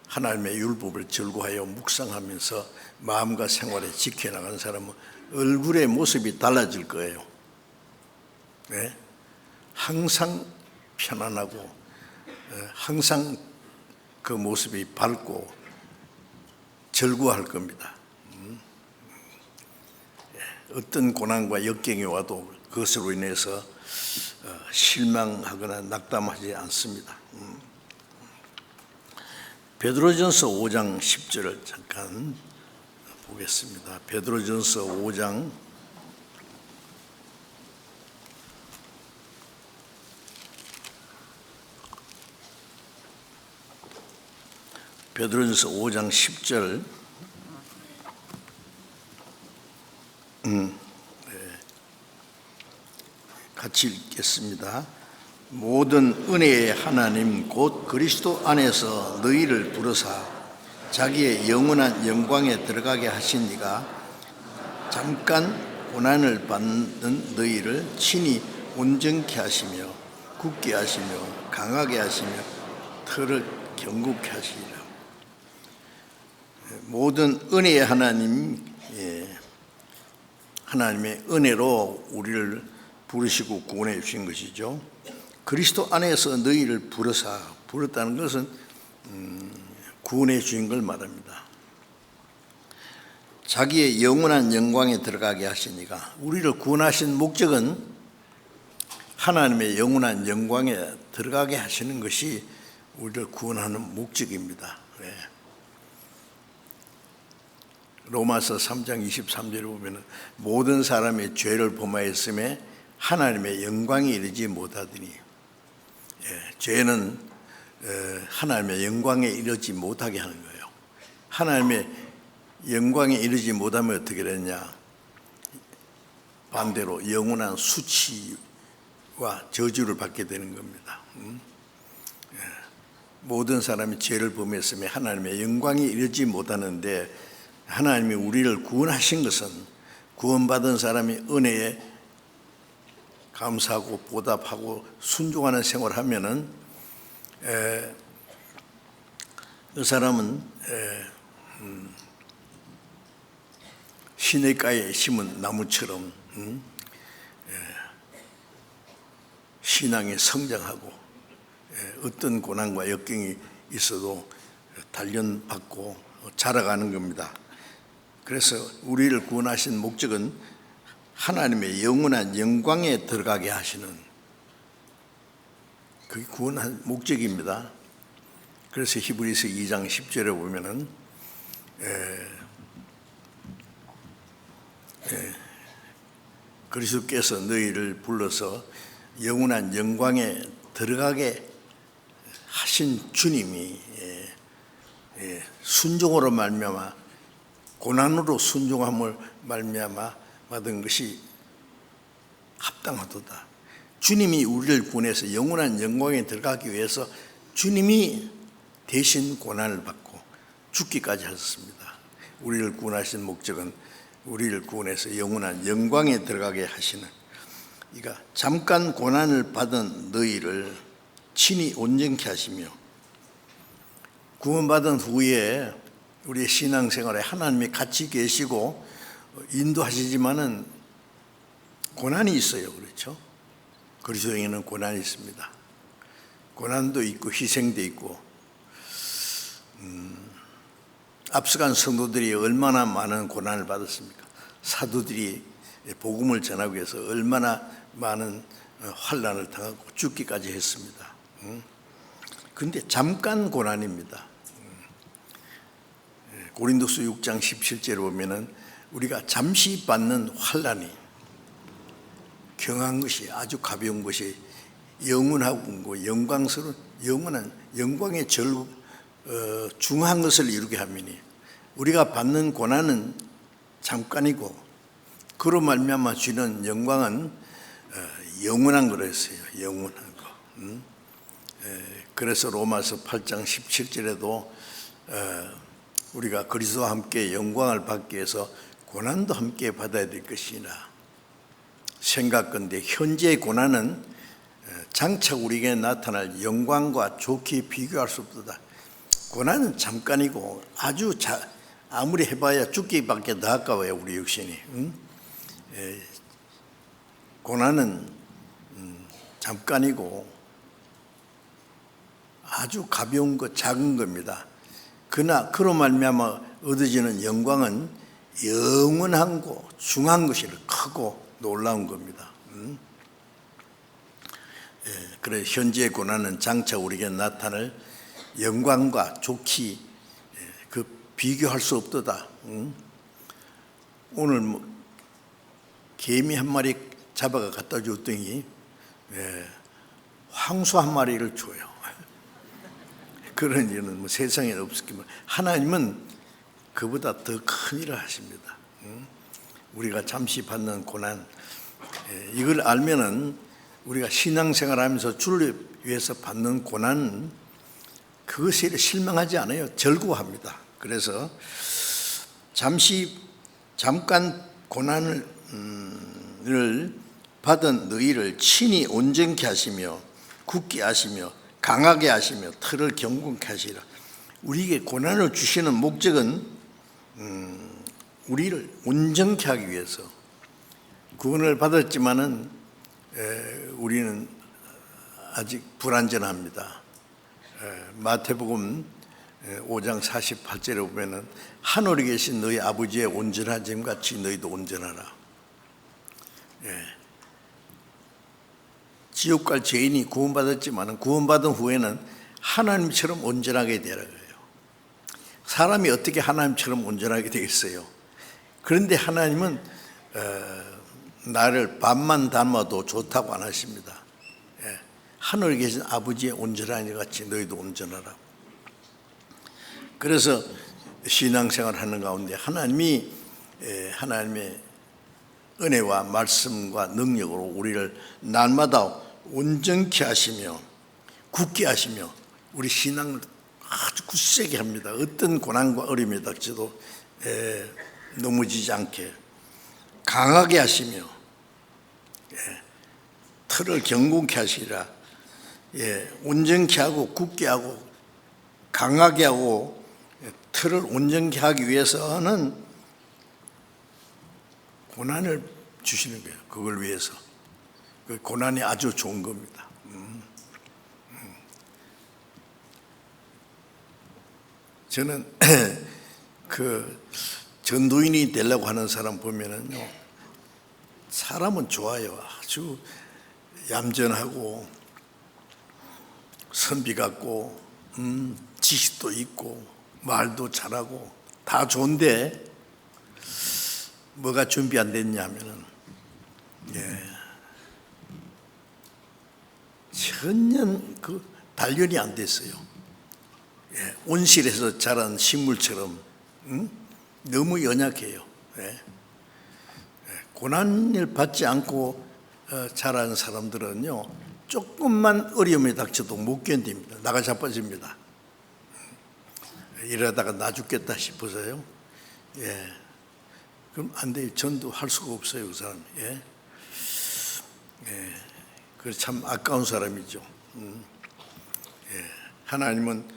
Speaker 1: 하나님의 율법을 절구하여 묵상하면서 마음과 생활에 지켜나가는 사람은 얼굴의 모습이 달라질 거예요. 항상 편안하고 항상 그 모습이 밝고 절구할 겁니다. 어떤 고난과 역경이 와도 그것으로 인해서 실망하거나 낙담하지 않습니다. 베드로전서 5장 10절을 잠깐 보겠습니다. 베드로전서 5장 10절 같이 읽겠습니다. 모든 은혜의 하나님 곧 그리스도 안에서 너희를 부르사 자기의 영원한 영광에 들어가게 하신 이가 잠깐 고난을 받는 너희를 친히 온전케 하시며 굳게 하시며 강하게 하시며 털을 견고케 하시리라. 모든 은혜의 하나님, 하나님의 은혜로 우리를 부르시고 구원해 주신 것이죠. 그리스도 안에서 너희를 부르사, 부르다는 것은 구원해 주신 걸 말합니다. 자기의 영원한 영광에 들어가게 하시니까, 우리를 구원하신 목적은 하나님의 영원한 영광에 들어가게 하시는 것이 우리를 구원하는 목적입니다. 로마서 3장 23절에 보면 모든 사람이 죄를 범하였음에 하나님의 영광에 이르지 못하더니, 죄는 하나님의 영광에 이르지 못하게 하는 거예요. 하나님의 영광에 이르지 못하면 어떻게 되느냐? 반대로 영원한 수치와 저주를 받게 되는 겁니다. 모든 사람이 죄를 범했음에 하나님의 영광에 이르지 못하는데, 하나님이 우리를 구원하신 것은 구원받은 사람이 은혜에 감사하고 보답하고 순종하는 생활을 하면은 그 사람은 시냇가에 심은 나무처럼 신앙이 성장하고 어떤 고난과 역경이 있어도 단련받고 자라가는 겁니다. 그래서 우리를 구원하신 목적은 하나님의 영원한 영광에 들어가게 하시는, 그게 구원한 목적입니다. 그래서 히브리서 2장 10절에 보면은 그리스도께서 너희를 불러서 영원한 영광에 들어가게 하신 주님이 순종으로 말미암아 고난으로 순종함을 말미암아 받은 것이 합당하도다. 주님이 우리를 구원해서 영원한 영광에 들어가기 위해서 주님이 대신 고난을 받고 죽기까지 하셨습니다. 우리를 구원하신 목적은 우리를 구원해서 영원한 영광에 들어가게 하시는, 그러니까 잠깐 고난을 받은 너희를 친히 온전케 하시며, 구원받은 후에 우리의 신앙생활에 하나님이 같이 계시고 인도하시지만은 고난이 있어요. 그렇죠? 그리스도에게는 고난이 있습니다. 고난도 있고 희생도 있고, 앞서간 성도들이 얼마나 많은 고난을 받았습니까? 사도들이 복음을 전하기 위해서 얼마나 많은 환난을 당하고 죽기까지 했습니다. 그런데 잠깐 고난입니다. 고린도서 6장 17절에 보면은 우리가 잠시 받는 환난이 경한 것이 아주 가벼운 것이 영원하고 영광스러운 영원한 영광의 중한 것을 이루게 하미니, 우리가 받는 고난은 잠깐이고 그로 말미암아 주는 영광은 영원한 거랬어요. 영원한 거. 그래서 로마서 8장 17절에도 우리가 그리스도와 함께 영광을 받기 위해서 고난도 함께 받아야 될 것이나, 생각건대 현재의 고난은 장차 우리에게 나타날 영광과 좋게 비교할 수 없다. 고난은 잠깐이고 아무리 해봐야 죽기밖에 더 아까워요. 우리 육신이. 고난은 잠깐이고 아주 가벼운 것, 작은 겁니다. 그러나 그로 말미암아 얻어지는 영광은 영원하고 중한 것이 크고 놀라운 겁니다. 그래 현재의 고난은 장차 우리에게 나타날 영광과 좋기 그 비교할 수 없도다. 오늘 개미 한 마리 잡아가 갖다 줬더니 황소 한 마리를 줘요. 그런 일은 세상에 없었기만, 하나님은 그보다 더 큰 일을 하십니다. 우리가 잠시 받는 고난, 이걸 알면은 우리가 신앙생활하면서 주를 위해서 받는 고난은 그것에 실망하지 않아요. 즐거워합니다. 그래서 잠깐 고난을 받은 너희를 친히 온전케 하시며 굳게 하시며 강하게 하시며 틀을 견고케 하시라. 우리에게 고난을 주시는 목적은 우리를 온전케 하기 위해서. 구원을 받았지만은 우리는 아직 불완전합니다. 마태복음 5장 48절에 보면은 하늘에 계신 너희 아버지의 온전하심 같이 너희도 온전하라. 지옥 갈 죄인이 구원받았지만 구원받은 후에는 하나님처럼 온전하게 되라고요. 사람이 어떻게 하나님처럼 온전하게 되겠어요? 그런데 하나님은 나를 반만 닮아도 좋다고 안 하십니다. 하늘에 계신 아버지의 온전한 일 같이 너희도 온전하라. 그래서 신앙생활 하는 가운데 하나님이 하나님의 은혜와 말씀과 능력으로 우리를 날마다 온전케 하시며 굳게 하시며 우리 신앙을 아주 굳세게 합니다. 어떤 고난과 어려움이 닥쳐도 넘어지지 않게 강하게 하시며 틀을 견고케 하시라. 온전케 하고 굳게 하고 강하게 하고 틀을 온전케 하기 위해서는 고난을 주시는 거예요. 그걸 위해서. 그 고난이 아주 좋은 겁니다. 저는 그 전도인이 되려고 하는 사람 보면은요, 사람은 좋아요. 아주 얌전하고 선비 같고 지식도 있고 말도 잘하고 다 좋은데 뭐가 준비 안 됐냐면은 전혀 그 단련이 안 됐어요. 온실에서 자란 식물처럼 너무 연약해요. 고난을 받지 않고 자란 사람들은요, 조금만 어려움에 닥쳐도 못 견딥니다. 나가 자빠집니다. 이러다가 나 죽겠다 싶어서요. 그럼 안 돼요. 전도할 수가 없어요, 그 사람이. 그래서 참 아까운 사람이죠. 하나님은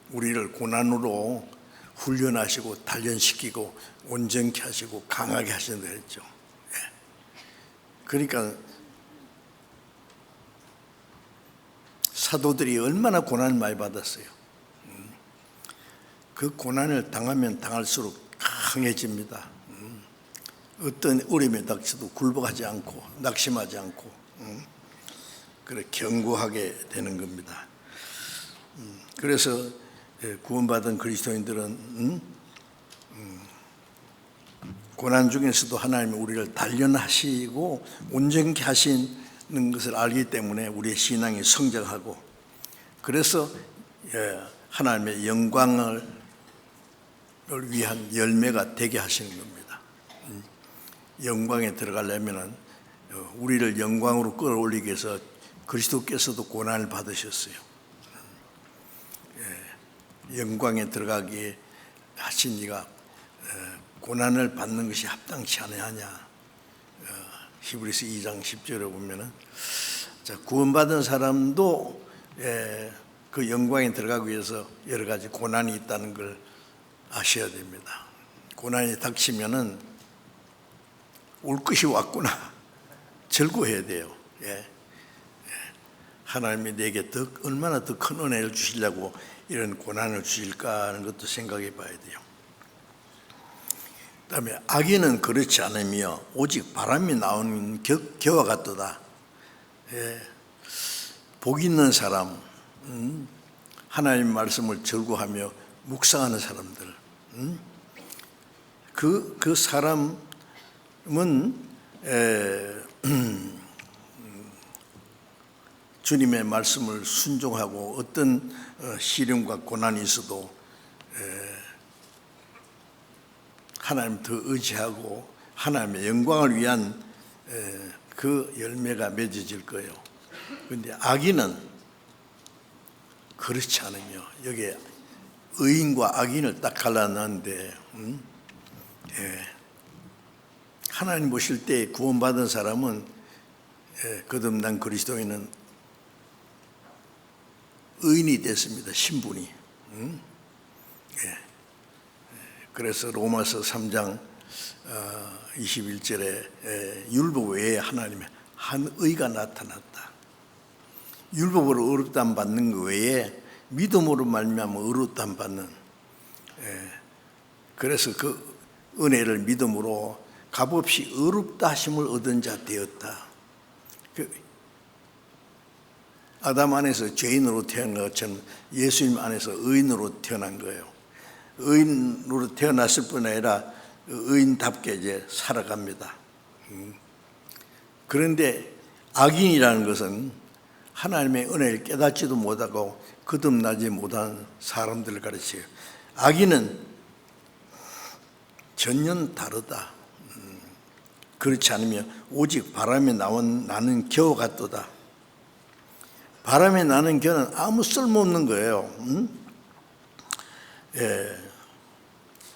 Speaker 1: 우리를 고난으로 훈련하시고 단련시키고 온전케 하시고 강하게 하신다 했죠. 그러니까 사도들이 얼마나 고난을 많이 받았어요. 그 고난을 당하면 당할수록 강해집니다. 어떤 어려움에 닥쳐도 굴복하지 않고 낙심하지 않고 그래 견고하게 되는 겁니다. 그래서 구원받은 그리스도인들은 고난 중에서도 하나님이 우리를 단련하시고 온전케 하시는 것을 알기 때문에 우리의 신앙이 성장하고, 그래서 하나님의 영광을 위한 열매가 되게 하시는 겁니다. 영광에 들어가려면 우리를 영광으로 끌어올리기 위해서 그리스도께서도 고난을 받으셨어요. 영광에 들어가기 하신 이가 고난을 받는 것이 합당치 아니하냐. 히브리서 2장 10절에 보면은, 자, 구원받은 사람도 그 영광에 들어가기 위해서 여러 가지 고난이 있다는 걸 아셔야 됩니다. 고난이 닥치면은 올 것이 왔구나 즐거워해야 돼요. 하나님이 내게 얼마나 더 큰 은혜를 주시려고 이런 고난을 주실까 하는 것도 생각해 봐야 돼요. 그 다음에 악인은 그렇지 않으며 오직 바람이 나오는 겨와 같도다. 복 있는 사람, 하나님 말씀을 절구하며 묵상하는 사람들, 그 사람은 주님의 말씀을 순종하고 어떤 시련과 고난이 있어도 하나님 더 의지하고 하나님의 영광을 위한 그 열매가 맺어질 거예요. 그런데 악인은 그렇지 않으며, 여기에 의인과 악인을 딱 갈라놨는데, 하나님 보실 때 구원받은 사람은 거듭난 그리스도인은 의인이 됐습니다. 신분이. 그래서 로마서 3장 21절에 율법 외에 하나님의 한 의가 나타났다. 율법으로 의롭다함 받는 것 외에 믿음으로 말미암아 의롭다함 받는, 그래서 그 은혜를 믿음으로 값없이 의롭다 하심을 얻은 자 되었다. 아담 안에서 죄인으로 태어난 것처럼 예수님 안에서 의인으로 태어난 거예요. 의인으로 태어났을 뿐 아니라 의인답게 이제 살아갑니다. 그런데 악인이라는 것은 하나님의 은혜를 깨닫지도 못하고 거듭나지 못한 사람들을 가르쳐요. 악인은 전혀 다르다. 그렇지 않으면 오직 바람에 나는 겨와 같도다. 바람에 나는 겨는 아무 쓸모없는 거예요.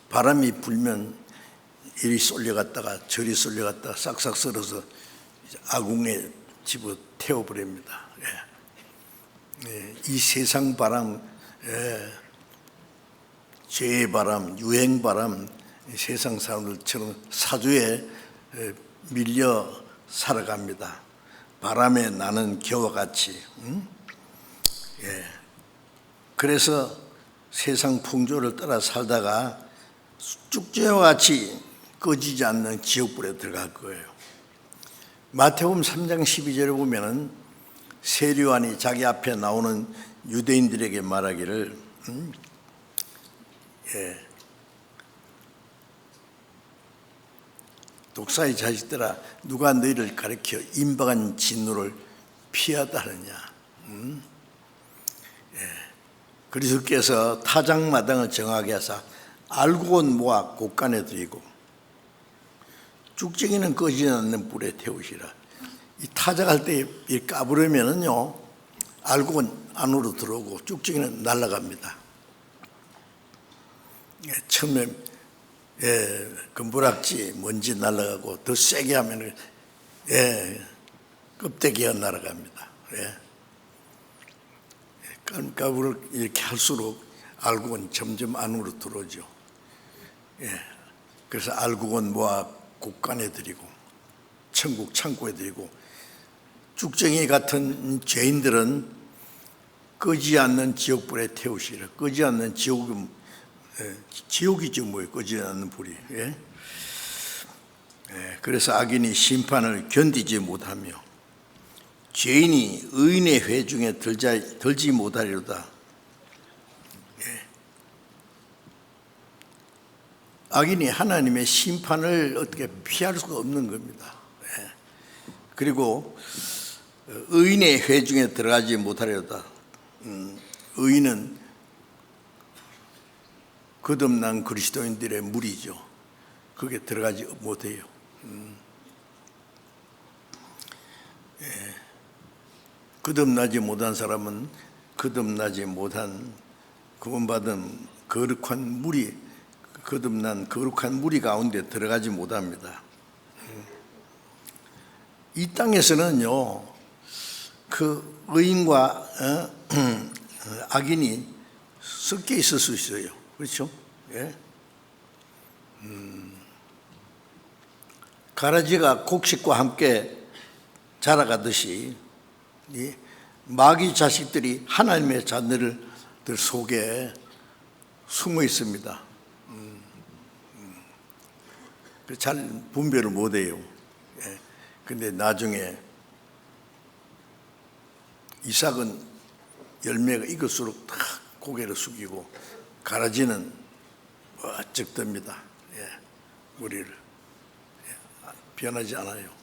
Speaker 1: 바람이 불면 이리 쏠려갔다가 저리 쏠려갔다가 싹싹 썰어서 아궁에 집어 태워버립니다. 이 세상 바람, 죄의 바람, 유행 바람, 세상 사람들처럼 사주에 밀려 살아갑니다. 바람에 나는 겨와 같이. 그래서 세상 풍조를 따라 살다가 쭉지와 같이 꺼지지 않는 지옥불에 들어갈 거예요. 마태복음 3장 12절에 보면은 세리요한이 자기 앞에 나오는 유대인들에게 말하기를 독사의 자식들아, 누가 너희를 가리켜 임박한 진노를 피하다 하느냐. 그리스도께서 타작마당을 정하게 하사 알곡은 모아 곳간에 들이고 쭉쟁이는 꺼지지 않는 불에 태우시라. 이 타작할 때 까부르면은요, 알곡은 안으로 들어오고 쭉쟁이는 날아갑니다. 처음에 금부락지 먼지 날아가고 더 세게 하면은 껍데기가 날아갑니다. 까부를 이렇게 할수록 알곡은 점점 안으로 들어오죠. 그래서 알곡은 모아 곳간에 들이고 천국 창고에 들이고 쭉쟁이 같은 죄인들은 끄지 않는 지옥불에 태우시라. 끄지 않는 지옥은 지옥이죠, 뭐예요? 끄지 않는 불이. 그래서 악인이 심판을 견디지 못하며 죄인이 의인의 회중에 들지 못하리로다. 악인이 하나님의 심판을 어떻게 피할 수가 없는 겁니다. 그리고 의인의 회중에 들어가지 못하리로다. 의인은 거듭난 그리스도인들의 무리죠. 거기에 들어가지 못해요. 거듭나지 못한 사람은 거듭나지 못한 구원받은 거룩한 무리, 거듭난 거룩한 무리 가운데 들어가지 못합니다. 이 땅에서는요, 그 의인과 악인이 섞여 있을 수 있어요. 그렇죠? 가라지가 곡식과 함께 자라가듯이 이 마귀 자식들이 하나님의 자녀들 속에 숨어 있습니다. 잘 분별을 못해요. 근데 나중에 이삭은 열매가 익을수록 탁 고개를 숙이고 가라지는 멋쩍 듭니다. 머리를 변하지 않아요.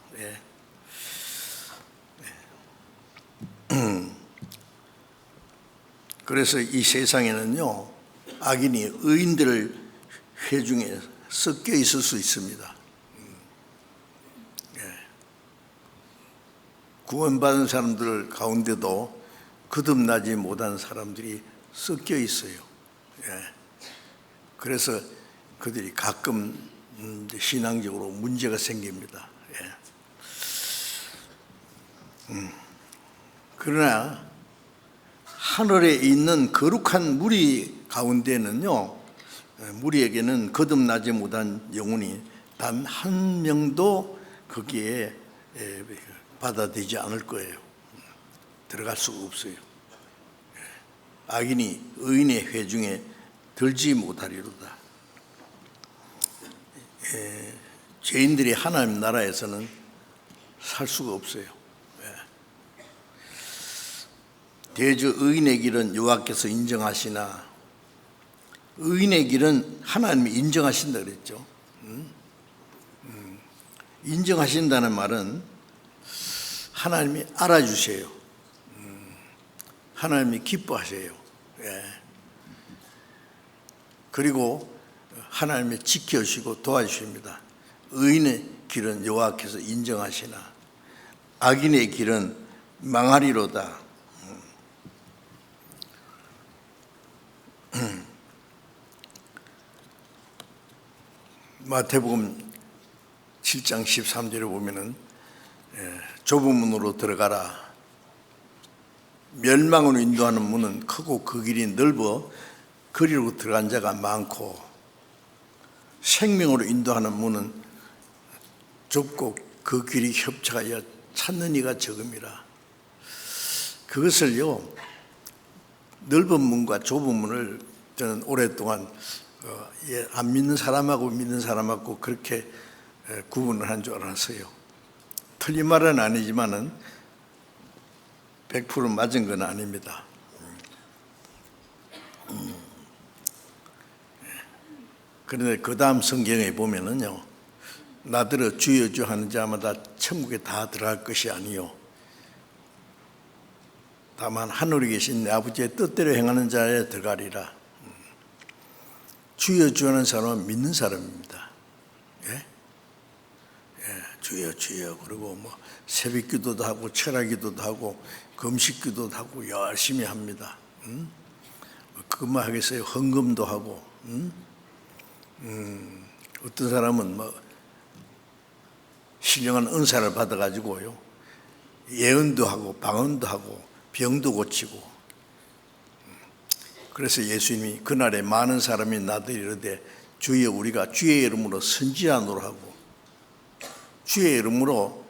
Speaker 1: 그래서 이 세상에는요, 악인이 의인들을 회중에 섞여 있을 수 있습니다. 구원받은 사람들 가운데도 거듭나지 못한 사람들이 섞여 있어요. 그래서 그들이 가끔 신앙적으로 문제가 생깁니다. 그러나 하늘에 있는 거룩한 무리 가운데는요, 무리에게는 거듭나지 못한 영혼이 단 한 명도 거기에 받아들이지 않을 거예요. 들어갈 수가 없어요. 악인이 의인의 회중에 들지 못하리로다. 죄인들이 하나님 나라에서는 살 수가 없어요. 대저 의인의 길은 여호와께서 인정하시나, 의인의 길은 하나님이 인정하신다 그랬죠. 인정하신다는 말은 하나님이 알아주세요. 하나님이 기뻐하세요. 그리고 하나님이 지켜주시고 도와주십니다. 의인의 길은 여호와께서 인정하시나 악인의 길은 망하리로다. 마태복음 7장 13절에 보면은 좁은 문으로 들어가라. 멸망으로 인도하는 문은 크고 그 길이 넓어 그리로 들어간 자가 많고, 생명으로 인도하는 문은 좁고 그 길이 협착하여 찾는 이가 적음이라. 그것을요, 넓은 문과 좁은 문을 저는 오랫동안 안 믿는 사람하고 믿는 사람하고 그렇게 구분을 한 줄 알았어요. 틀린 말은 아니지만은 100% 맞은 건 아닙니다. 그런데 그 다음 성경에 보면은요, 나더러 주여 주 하는 자마다 천국에 다 들어갈 것이 아니요 다만 하늘에 계신 내 아버지의 뜻대로 행하는 자에 들어가리라. 주여 주 하는 사람은 믿는 사람입니다. 예? 주여 주여 그리고 뭐 새벽 기도도 하고 철학 기도도 하고 금식 기도도 하고 열심히 합니다. 그것만 하겠어요? 헌금도 하고. 어떤 사람은 뭐 신령한 은사를 받아가지고요, 예언도 하고 방언도 하고 병도 고치고. 그래서 예수님이 그날에 많은 사람이 나더러 이르되 주여 우리가 주의 이름으로 선지자노라 하고, 주의 이름으로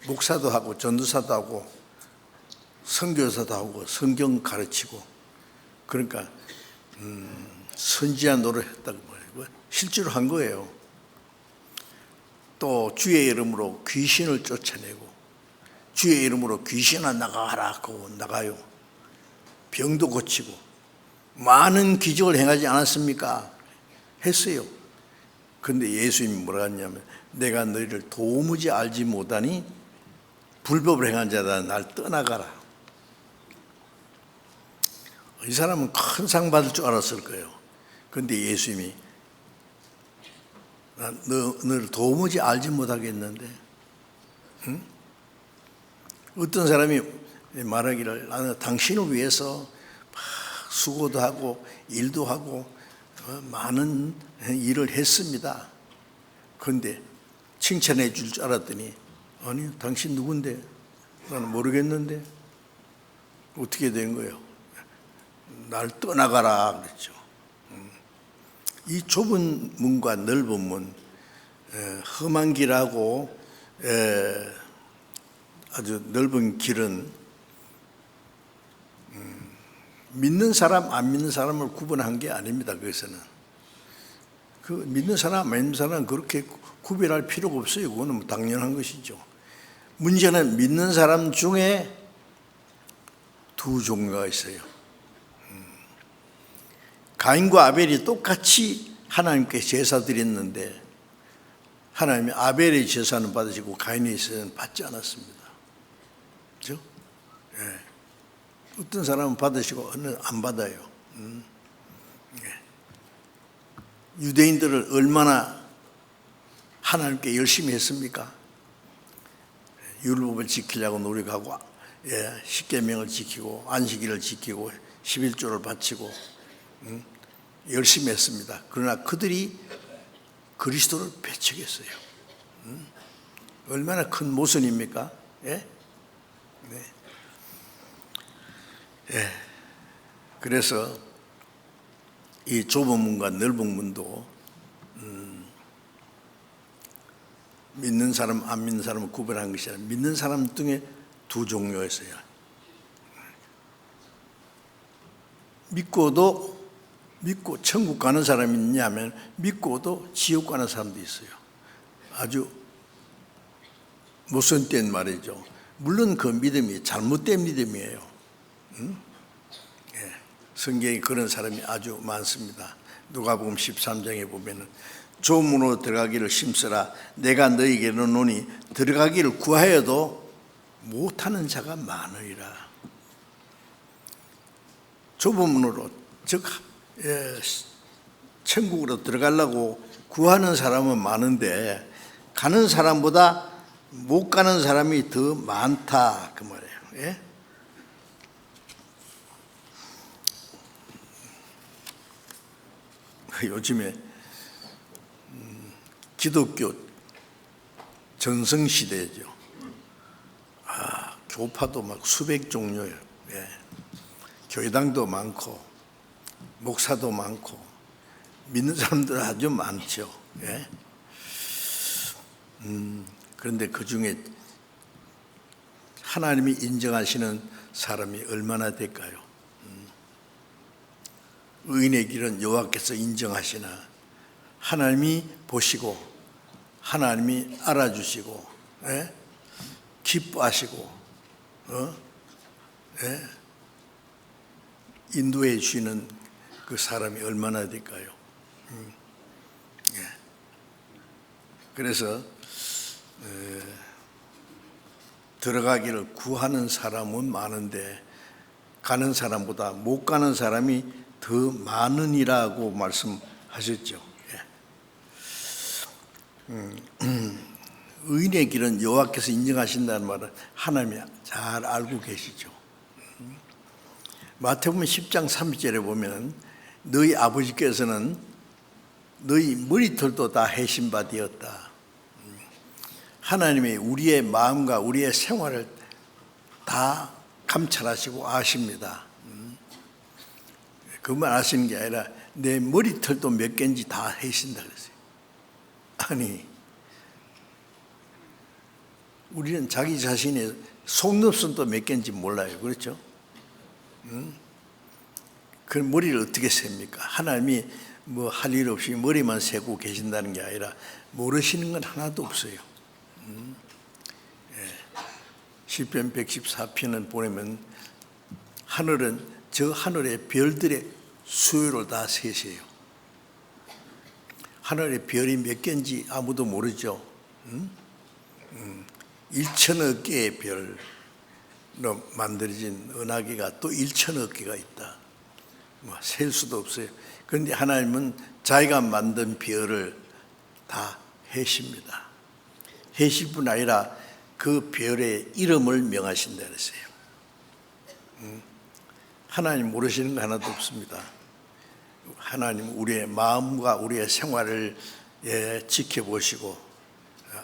Speaker 1: 목사도 하고 전도사도 하고 선교사도 하고 성경 가르치고, 그러니까 선지자 노릇 했다고 말이고 실제로 한 거예요. 또 주의 이름으로 귀신을 쫓아내고, 주의 이름으로 귀신아 나가라 하고 나가요. 병도 고치고 많은 기적을 행하지 않았습니까? 했어요. 그런데 예수님이 뭐라 했냐면 내가 너희를 도무지 알지 못하니 불법을 행한 자다 날 떠나가라. 이 사람은 큰 상 받을 줄 알았을 거예요. 그런데 예수님이 너를 도무지 알지 못하겠는데, 응? 어떤 사람이 말하기를 나는 당신을 위해서 수고도 하고 일도 하고 많은 일을 했습니다. 그런데 칭찬해 줄 줄 알았더니 아니 당신 누군데? 나는 모르겠는데. 어떻게 된 거예요? 날 떠나가라 그랬죠. 이 좁은 문과 넓은 문, 험한 길하고 아주 넓은 길은 믿는 사람 안 믿는 사람을 구분한 게 아닙니다. 그것은 그 믿는 사람 안 믿는 사람은 그렇게 구별할 필요가 없어요. 그거는 당연한 것이죠. 문제는 믿는 사람 중에 두 종류가 있어요. 가인과 아벨이 똑같이 하나님께 제사 드렸는데 하나님이 아벨의 제사는 받으시고 가인의 제사는 받지 않았습니다. 그렇죠? 예. 어떤 사람은 받으시고 어느 안 받아요. 예. 유대인들을 얼마나 하나님께 열심히 했습니까? 율법을 지키려고 노력하고, 십계명을 지키고 안식일을 지키고 11조를 바치고 열심히 했습니다. 그러나 그들이 그리스도를 배척했어요. 얼마나 큰 모순입니까? 예? 네. 예. 그래서 이 좁은 문과 넓은 문도 믿는 사람 안 믿는 사람을 구별한 것이 아니라 믿는 사람 중에 두 종류였어요. 믿고 천국 가는 사람이 있냐면 믿고도 지옥 가는 사람도 있어요. 아주 모순된 말이죠. 물론 그 믿음이 잘못된 믿음이에요. 예. 성경에 그런 사람이 아주 많습니다. 누가복음 13장에 보면은 좁은 문으로 들어가기를 힘쓰라 내가 너희에게 이르노니 들어가기를 구하여도 못하는 자가 많으리라. 좁은 문으로 즉 천국으로 들어가려고 구하는 사람은 많은데 가는 사람보다 못 가는 사람이 더 많다 그 말이에요. 예? 요즘에 기독교 전성시대죠. 교파도 막 수백 종류예요. 예. 교회당도 많고 목사도 많고 믿는 사람들 아주 많죠. 예. 그런데 그 중에 하나님이 인정하시는 사람이 얼마나 될까요? 의인의 길은 여호와께서 인정하시나 하나님이 보시고 하나님이 알아주시고, 예? 기뻐하시고 인도해 주시는 그 사람이 얼마나 될까요? 그래서 들어가기를 구하는 사람은 많은데 가는 사람보다 못 가는 사람이 더 많으니라고 말씀하셨죠. 의인의 길은 여호와께서 인정하신다는 말은 하나님이 잘 알고 계시죠. 마태복음 10장 30절에 보면 너희 아버지께서는 너희 머리털도 다 해신 바 되었다. 하나님이 우리의 마음과 우리의 생활을 다 감찰하시고 아십니다. 그만 아시는 게 아니라 내 머리털도 몇 개인지 다 해신다 그랬어요. 아니, 우리는 자기 자신의 속눈썹도 몇 개인지 몰라요. 그렇죠? 그 머리를 어떻게 셉니까? 하나님이 뭐 할 일 없이 머리만 세고 계신다는 게 아니라 모르시는 건 하나도 없어요. 시편 114편을 보면 하늘은 저 하늘의 별들의 수요를 다 세세요. 하늘의 별이 몇 개인지 아무도 모르죠. 1천억 개의 별로 만들어진 은하계가 또 1천억 개가 있다. 셀 수도 없어요. 그런데 하나님은 자기가 만든 별을 다 해십니다. 해실 뿐 아니라 그 별의 이름을 명하신다 그랬어요. 하나님 모르시는 거 하나도 없습니다. 하나님 우리의 마음과 우리의 생활을 지켜보시고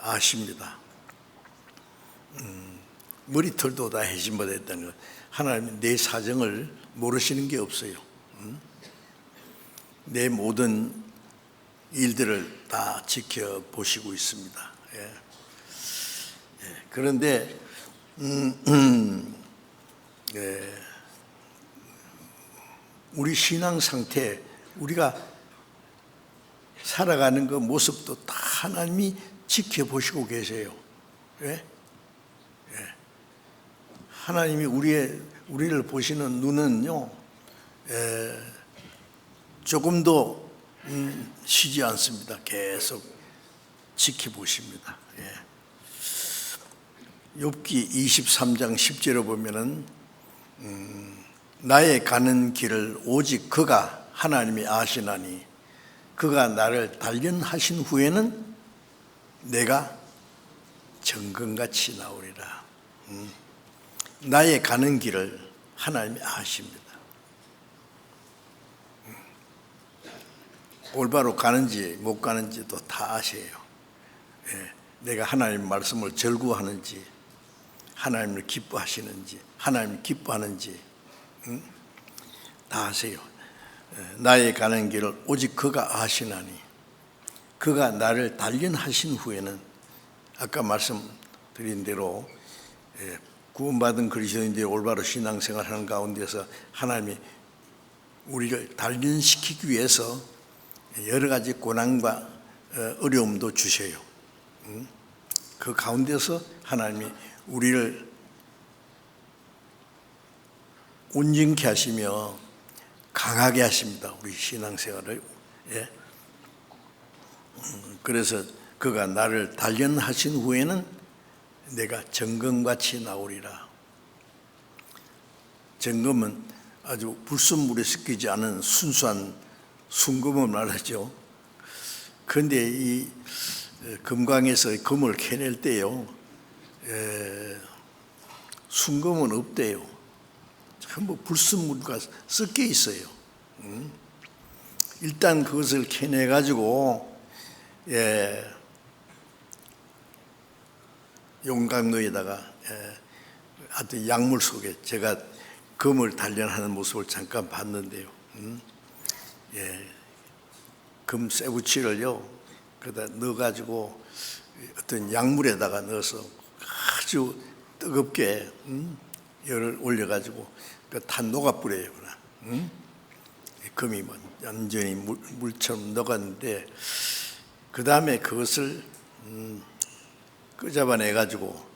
Speaker 1: 아십니다. 머리털도 다 해신바 됐다는 것. 하나님 내 사정을 모르시는 게 없어요. 내 모든 일들을 다 지켜보시고 있습니다. 그런데 우리 신앙 상태, 우리가 살아가는 그 모습도 다 하나님이 지켜보시고 계세요. 하나님이 우리를 보시는 눈은요, 조금도 쉬지 않습니다. 계속 지켜보십니다. 욥기 23장 10절에 보면은 나의 가는 길을 오직 그가 하나님이 아시나니 그가 나를 단련하신 후에는 내가 정금같이 나오리라. 나의 가는 길을 하나님이 아십니다. 올바로 가는지 못 가는지도 다 아세요. 내가 하나님 말씀을 절구하는지, 하나님을 기뻐하시는지, 하나님 기뻐하는지 다 아세요. 나의 가는 길을 오직 그가 아시나니 그가 나를 단련하신 후에는, 아까 말씀드린 대로 구원받은 그리스도인들이 올바로 신앙생활하는 가운데서 하나님이 우리를 단련시키기 위해서 여러 가지 고난과 어려움도 주셔요. 그 가운데서 하나님이 우리를 온전케 하시며 강하게 하십니다. 우리 신앙생활을. 그래서 그가 나를 단련하신 후에는 내가 정금같이 나오리라. 정금은 아주 불순물에 섞이지 않은 순수한 순금을 말하죠. 그런데 이 금광에서 금을 캐낼 때요, 순금은 없대요. 전부 불순물과 섞여 있어요. 일단 그것을 캐내 가지고 용광로에다가 하여튼 약물 속에 제가 금을 단련하는 모습을 잠깐 봤는데요. 금 쇠붙이를요, 그다 넣어가지고 어떤 약물에다가 넣어서 아주 뜨겁게 열을 올려가지고 다 녹아버려요. 금이 완전히 물처럼 녹았는데 그 다음에 그것을 끄잡아내가지고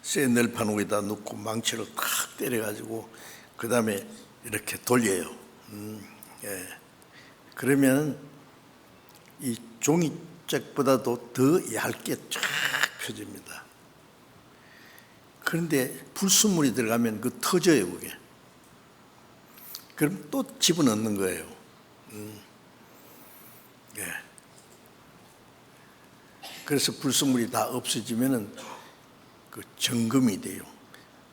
Speaker 1: 쇠 널판 위에다 놓고 망치로 탁 때려가지고 그 다음에 이렇게 돌려요. 예. 그러면 이 종이짝보다도 더 얇게 쫙 펴집니다. 그런데 불순물이 들어가면 그 터져요, 그게. 그럼 또 집어넣는 거예요. 예. 그래서 불순물이 다 없어지면은 그 정금이 돼요.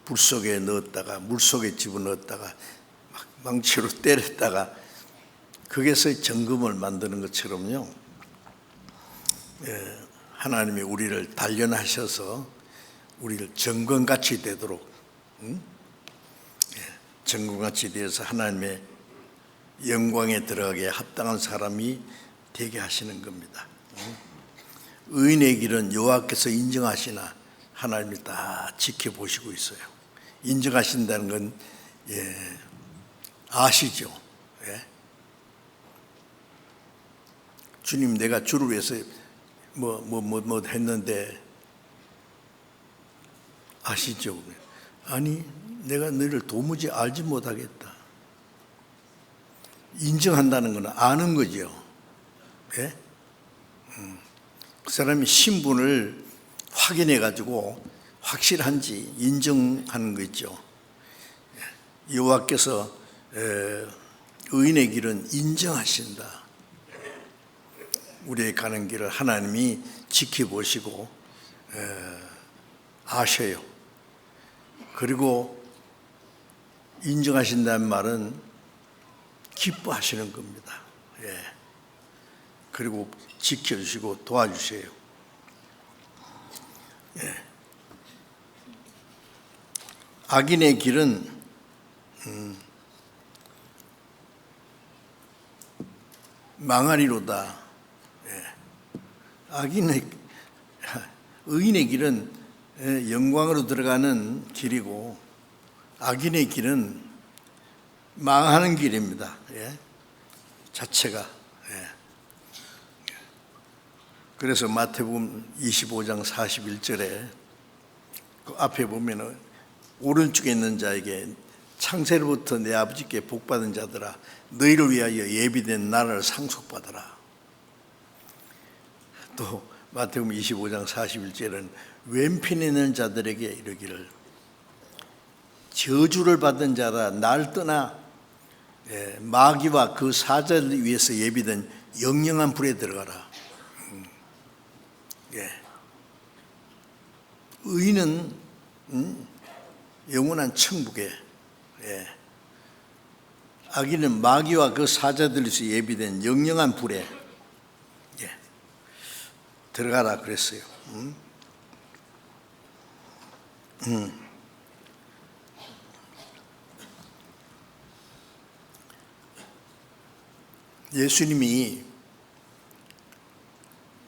Speaker 1: 불 속에 넣었다가 물 속에 집어넣었다가 막 망치로 때렸다가 거기서 정금을 만드는 것처럼요. 예. 하나님이 우리를 단련하셔서 우리를 정금같이 되도록, 정금같이 되어서 하나님의 영광에 들어가게 합당한 사람이 되게 하시는 겁니다. 의인의 길은 여호와께서 인정하시나 하나님이 다 지켜보시고 있어요. 인정하신다는 건 아시죠? 예? 주님, 내가 주를 위해서 뭐 했는데 아시죠? 아니, 내가 너를 도무지 알지 못하겠다. 인정한다는 건 아는 거죠. 예? 그 사람이 신분을 확인해 가지고 확실한지 인정하는 거 있죠. 여호와께서 의인의 길은 인정하신다. 우리의 가는 길을 하나님이 지켜보시고 아셔요. 그리고 인정하신다는 말은 기뻐하시는 겁니다. 예. 그리고 지켜주시고 도와주세요. 예. 악인의 길은 망하리로다. 예. 의인의 길은 영광으로 들어가는 길이고 악인의 길은 망하는 길입니다. 예. 자체가. 예. 그래서 마태복음 25장 41절에 그 앞에 보면은 오른쪽에 있는 자에게 창세로부터 내 아버지께 복받은 자들아 너희를 위하여 예비된 나라를 상속받아라. 또 마태복음 25장 41절은 왼편에 있는 자들에게 이르기를 저주를 받은 자라 날 떠나 마귀와 그 사자들 위해서 예비된 영영한 불에 들어가라. 예. 의인은 영원한 천국에, 악인은 마귀와 그 사자들에서 예비된 영영한 불에 들어가라 그랬어요. 예수님이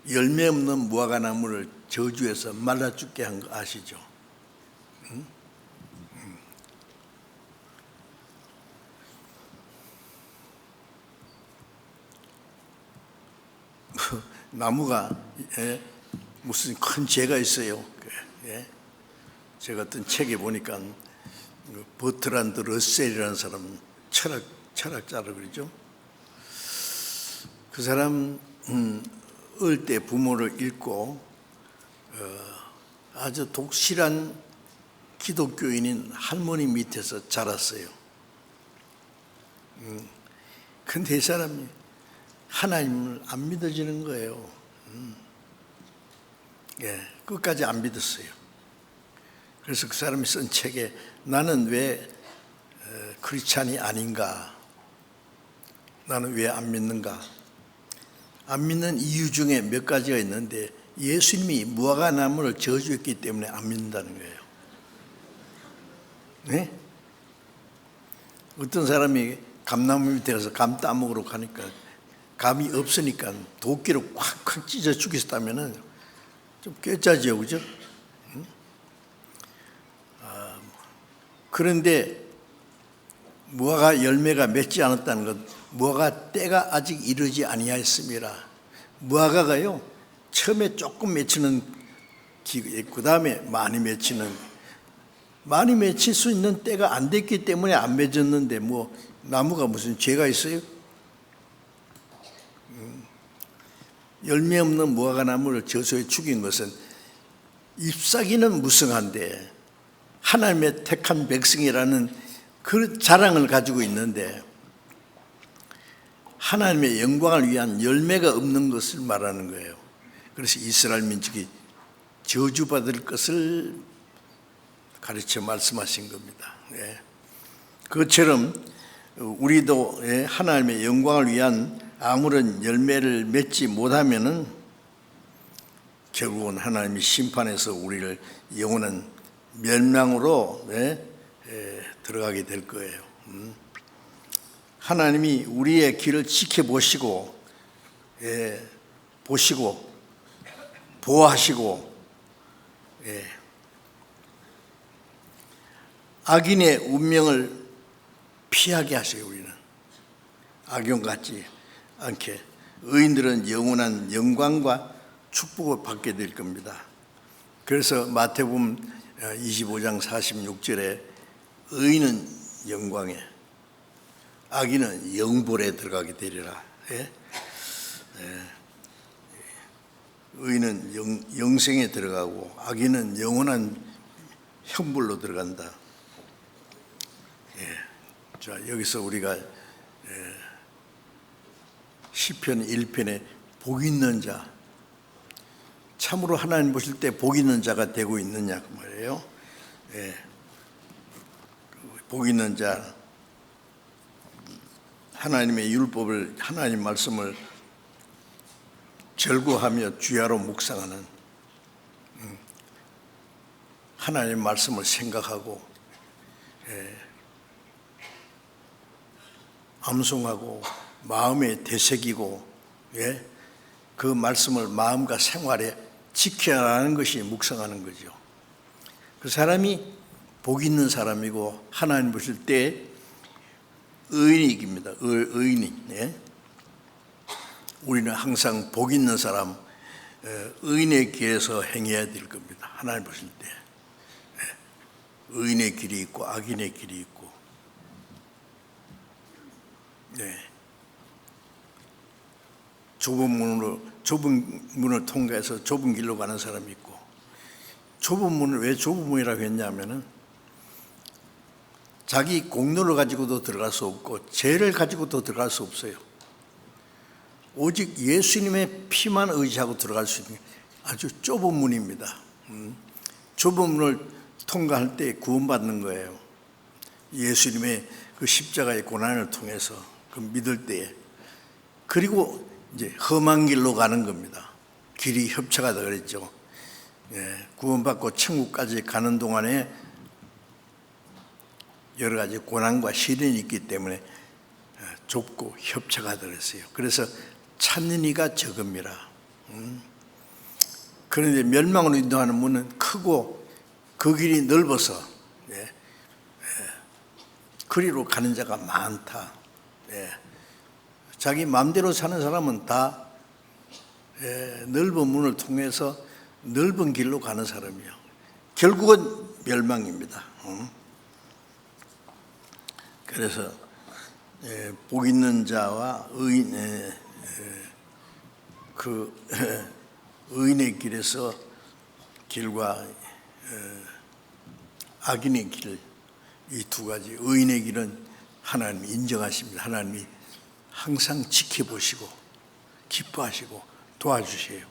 Speaker 1: 열매 없는 무화과나무를 저주해서 말라 죽게 한 거 아시죠? 나무가 무슨 큰 죄가 있어요. 제가 어떤 책에 보니까 버트란드 러셀이라는 사람 철학자라 그러죠. 그 사람 어릴 때 부모를 잃고 아주 독실한 기독교인인 할머니 밑에서 자랐어요. 근데 이 사람이 하나님을 안 믿어지는 거예요. 끝까지 안 믿었어요. 그래서 그 사람이 쓴 책에 나는 왜 크리스찬이 아닌가? 나는 왜 안 믿는가? 안 믿는 이유 중에 몇 가지가 있는데 예수님이 무화과나무를 저주했기 때문에 안 믿는다는 거예요. 네? 어떤 사람이 감나무 밑에 가서 감 따먹으러 가니까 감이 없으니까 도끼로 콱콱 찢어 죽였다면은 좀 꾀짜지요, 그죠? 그런데 무화과 열매가 맺지 않았다는 것, 무화과 때가 아직 이르지 아니하였습니다. 무화과가요 처음에 조금 맺히는 기고 그 다음에 많이 맺히는 많이 맺힐 수 있는 때가 안 됐기 때문에 안 맺었는데 뭐 나무가 무슨 죄가 있어요? 열매 없는 무화과나무를 저소에 죽인 것은 잎사귀는 무성한데 하나님의 택한 백성이라는 그 자랑을 가지고 있는데 하나님의 영광을 위한 열매가 없는 것을 말하는 거예요. 그래서 이스라엘 민족이 저주받을 것을 가르쳐 말씀하신 겁니다. 그것처럼 우리도 하나님의 영광을 위한 아무런 열매를 맺지 못하면은 결국은 하나님이 심판해서 우리를 영원한 멸망으로 들어가게 될 거예요. 하나님이 우리의 길을 지켜보시고 보시고 보호하시고 악인의 운명을 피하게 하세요. 우리는 악용 같지 않게 의인들은 영원한 영광과 축복을 받게 될 겁니다. 그래서 마태복음 25장 46절에 의인은 영광에 악인은 영벌에 들어가게 되리라. 의인은 영생에 들어가고 악인은 영원한 형벌로 들어간다. 자, 여기서 우리가 시편 1편에 복 있는 자, 참으로 하나님 보실 때 복 있는 자가 되고 있느냐 그 말이에요. 복 있는 자, 하나님의 율법을, 하나님 말씀을 절구하며 주야로 묵상하는, 하나님 말씀을 생각하고 암송하고 마음에 되새기고 그 말씀을 마음과 생활에 지켜나가는 것이 묵상하는 거죠. 그 사람이 복 있는 사람이고 하나님 보실 때 의인이 이깁니다. 의인이. 우리는 항상 복 있는 사람, 의인의 길에서 행해야 될 겁니다. 하나님 보실 때 의인의 길이 있고 악인의 길이 있고, 좁은 문을 통과해서 좁은 길로 가는 사람이 있고, 좁은 문을 왜 좁은 문이라고 했냐면은 자기 공로를 가지고도 들어갈 수 없고 죄를 가지고도 들어갈 수 없어요. 오직 예수님의 피만 의지하고 들어갈 수 있는 아주 좁은 문입니다. 좁은 문을 통과할 때 구원받는 거예요. 예수님의 그 십자가의 고난을 통해서 그 믿을 때에. 그리고 이제 험한 길로 가는 겁니다. 길이 협착하다 그랬죠. 구원받고 천국까지 가는 동안에 여러 가지 고난과 시련이 있기 때문에 좁고 협착하다 그랬어요. 그래서 찾는 이가 적음이라. 그런데 멸망으로 인도하는 문은 크고 그 길이 넓어서 그리로 가는 자가 많다. 자기 마음대로 사는 사람은 다 넓은 문을 통해서 넓은 길로 가는 사람이요. 결국은 멸망입니다. 그래서 복 있는 자와 의인의 길에서 길과 악인의 길, 이 두 가지. 의인의 길은 하나님이 인정하십니다. 하나님이 항상 지켜보시고 기뻐하시고 도와주세요.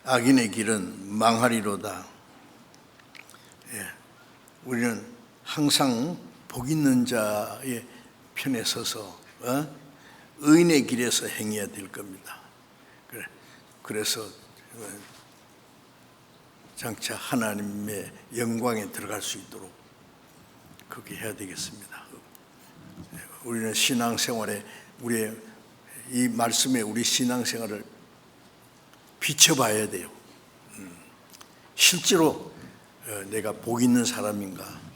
Speaker 1: 악인의 길은 망하리로다. 우리는 항상 복 있는 자의 편에 서서 의인의 길에서 행해야 될 겁니다. 그래서 장차 하나님의 영광에 들어갈 수 있도록 그렇게 해야 되겠습니다. 우리는 신앙생활에 우리의 이 말씀에 우리 신앙생활을 비춰봐야 돼요. 실제로 내가 복 있는 사람인가?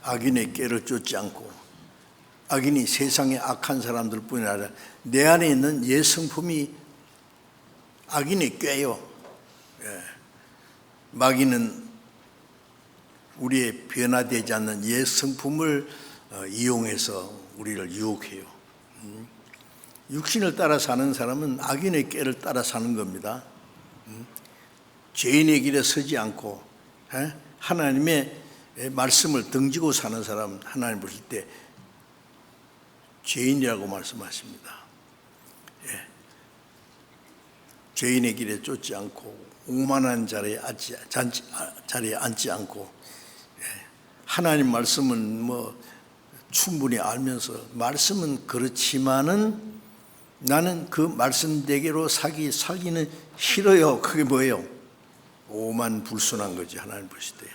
Speaker 1: 악인의 꾀를 쫓지 않고, 악인이 세상의 악한 사람들 뿐이 아니라 내 안에 있는 옛 성품이 악인의 꾀요. 마귀는 우리의 변화되지 않는 옛 성품을 이용해서 우리를 유혹해요. 육신을 따라 사는 사람은 악인의 꾀를 따라 사는 겁니다. 죄인의 길에 서지 않고 하나님의 말씀을 등지고 사는 사람, 하나님 보실 때 죄인이라고 말씀하십니다. 죄인의 길에 쫓지 않고 오만한 자리에 앉지 않고, 하나님 말씀은 충분히 알면서 말씀은 그렇지만은 나는 그 말씀대로 살기는 싫어요. 그게 뭐예요? 오만 불순한 거지, 하나님 보실 때.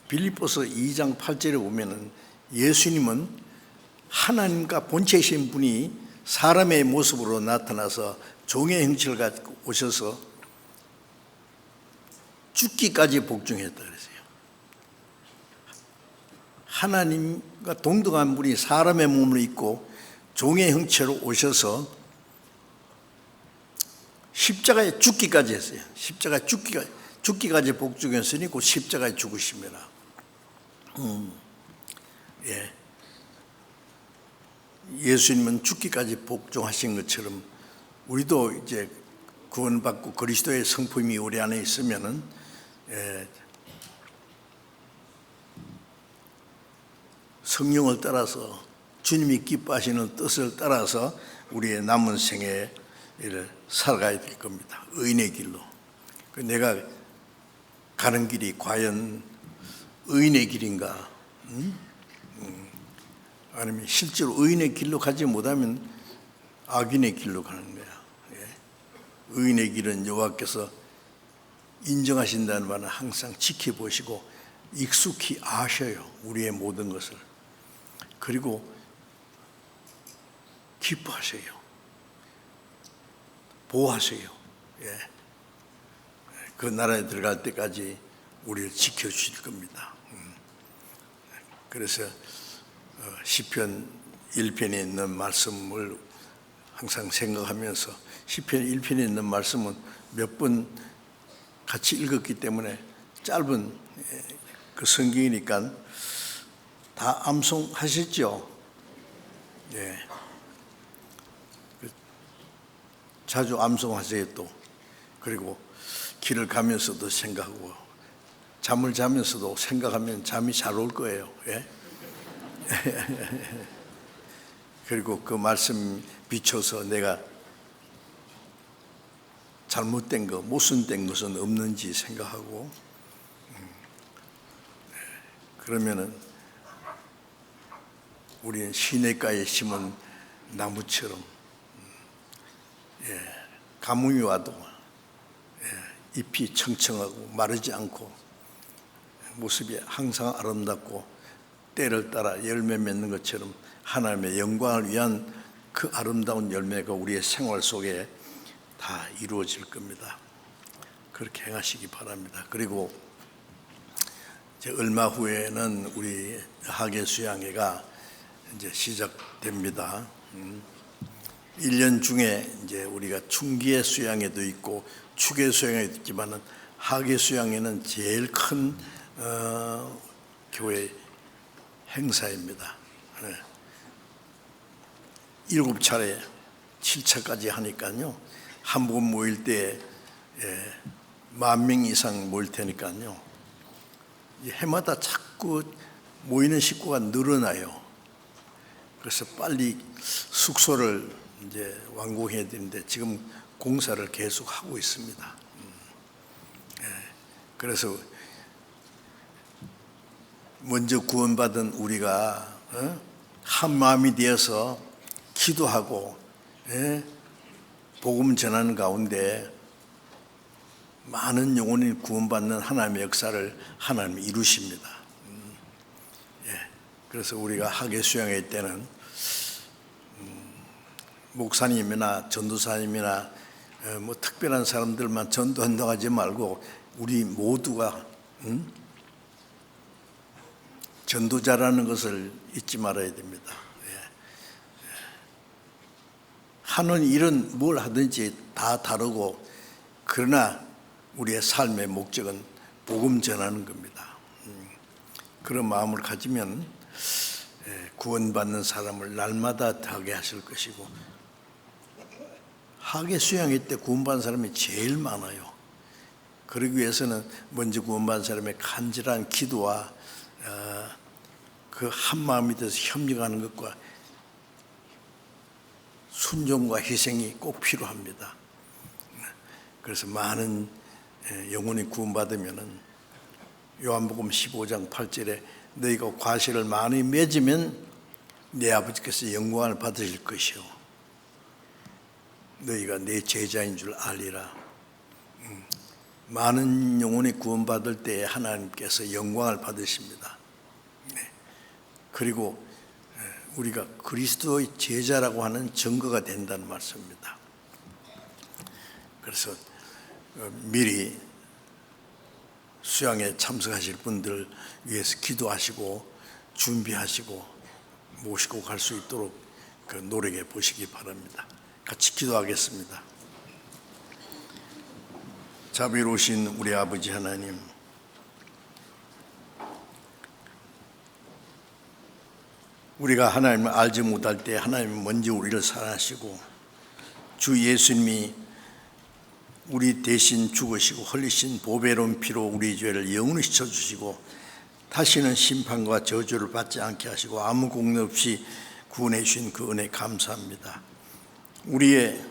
Speaker 1: 빌립보서 2장 8절에 보면은 예수님은 하나님과 본체이신 분이 사람의 모습으로 나타나서 종의 형체를 갖고 오셔서 죽기까지 복종했다 그랬어요. 하나님과 동등한 분이 사람의 몸을 입고 종의 형체로 오셔서 십자가에 죽기까지 했어요. 십자가에 죽기까지 복종했으니 그 십자가에 죽으심이라. 예수님은 죽기까지 복종하신 것처럼 우리도 이제 구원받고 그리스도의 성품이 우리 안에 있으면은 성령을 따라서 주님이 기뻐하시는 뜻을 따라서 우리의 남은 생애를 살아가야 될 겁니다. 의인의 길로. 내가 가는 길이 과연 의인의 길인가? 아니면 실제로 의인의 길로 가지 못하면 악인의 길로 가는 거야. 의인의 길은 여호와께서 인정하신다는 말은 항상 지켜보시고 익숙히 아셔요. 우리의 모든 것을. 그리고 기뻐하세요. 보호하세요. 그 나라에 들어갈 때까지 우리를 지켜주실 겁니다. 그래서 시편 1편에 있는 말씀을 항상 생각하면서, 시편 1편에 있는 말씀은 몇 번 같이 읽었기 때문에 짧은 그 성경이니까 다 암송하셨죠? 자주 암송하세요. 또 그리고 길을 가면서도 생각하고 잠을 자면서도 생각하면 잠이 잘 올 거예요. 그리고 그 말씀 비춰서 내가 잘못된 거, 모순된 것은 없는지 생각하고, 그러면은 우리는 시냇가에 심은 나무처럼 가뭄이 와도 잎이 청청하고 마르지 않고 모습이 항상 아름답고 때를 따라 열매 맺는 것처럼 하나님의 영광을 위한 그 아름다운 열매가 우리의 생활 속에 다 이루어질 겁니다. 그렇게 행하시기 바랍니다. 그리고 이제 얼마 후에는 우리 하계 수양회가 이제 시작됩니다. 1년 중에 이제 우리가 충기의 수양회도 있고 축의 수양회도 있지만은 하계 수양회는 제일 큰 교회 행사입니다. 7차례 7차까지 하니까요. 한 번 모일 때 10,000명 이상 모일 테니까요. 해마다 자꾸 모이는 식구가 늘어나요. 그래서 빨리 숙소를 이제 완공해야 되는데 지금 공사를 계속 하고 있습니다. 그래서 먼저 구원받은 우리가 한 마음이 되어서 기도하고 복음 전하는 가운데 많은 영혼이 구원받는 하나님의 역사를 하나님이 이루십니다. 그래서 우리가 하계 수양회 때는 목사님이나 전도사님이나 뭐 특별한 사람들만 전도한다고 하지 말고 우리 모두가 전도자라는 것을 잊지 말아야 됩니다. 하는 일은 뭘 하든지 다 다르고, 그러나 우리의 삶의 목적은 복음 전하는 겁니다. 그런 마음을 가지면 구원받는 사람을 날마다 더하게 하실 것이고, 학예 수양회 때 구원받은 사람이 제일 많아요. 그러기 위해서는 먼저 구원받은 사람의 간절한 기도와 그 한마음이 돼서 협력하는 것과 순종과 희생이 꼭 필요합니다. 그래서 많은 영혼이 구원받으면은 요한복음 15장 8절에 너희가 과실을 많이 맺으면 내 아버지께서 영광을 받으실 것이요 너희가 내 제자인 줄 알리라. 많은 영혼이 구원받을 때 하나님께서 영광을 받으십니다. 그리고 우리가 그리스도의 제자라고 하는 증거가 된다는 말씀입니다. 그래서 미리 수양에 참석하실 분들 위해서 기도하시고 준비하시고 모시고 갈 수 있도록 그 노력해 보시기 바랍니다. 같이 기도하겠습니다. 자비로우신 우리 아버지 하나님, 우리가 하나님을 알지 못할 때 하나님은 먼저 우리를 사랑하시고 주 예수님이 우리 대신 죽으시고 흘리신 보배로운 피로 우리 죄를 영원히 씻어주시고 다시는 심판과 저주를 받지 않게 하시고 아무 공로 없이 구원해 주신 그 은혜 감사합니다. 우리의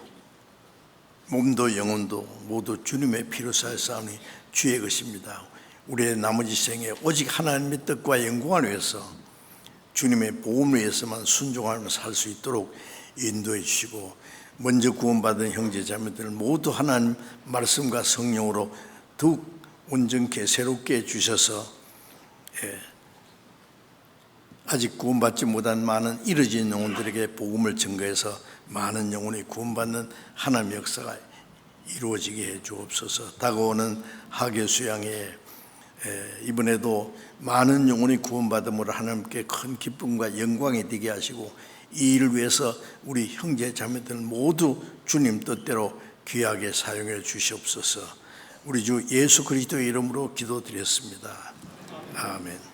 Speaker 1: 몸도 영혼도 모두 주님의 피로 사였사오니 주의 것입니다. 우리의 나머지 생에 오직 하나님의 뜻과 영광을 위해서 주님의 복음을 위해서만 순종하며 살 수 있도록 인도해 주시고, 먼저 구원받은 형제자매들 모두 하나님 말씀과 성령으로 더욱 온전케 새롭게 해주셔서 아직 구원받지 못한 많은 이르진 영혼들에게 복음을 증거해서 많은 영혼이 구원받는 하나님의 역사가 이루어지게 해 주옵소서. 다가오는 학예 수양에 이번에도 많은 영혼이 구원받음으로 하나님께 큰 기쁨과 영광이 되게 하시고, 이 일을 위해서 우리 형제 자매들 모두 주님 뜻대로 귀하게 사용해 주시옵소서. 우리 주 예수 그리스도의 이름으로 기도드렸습니다. 아멘.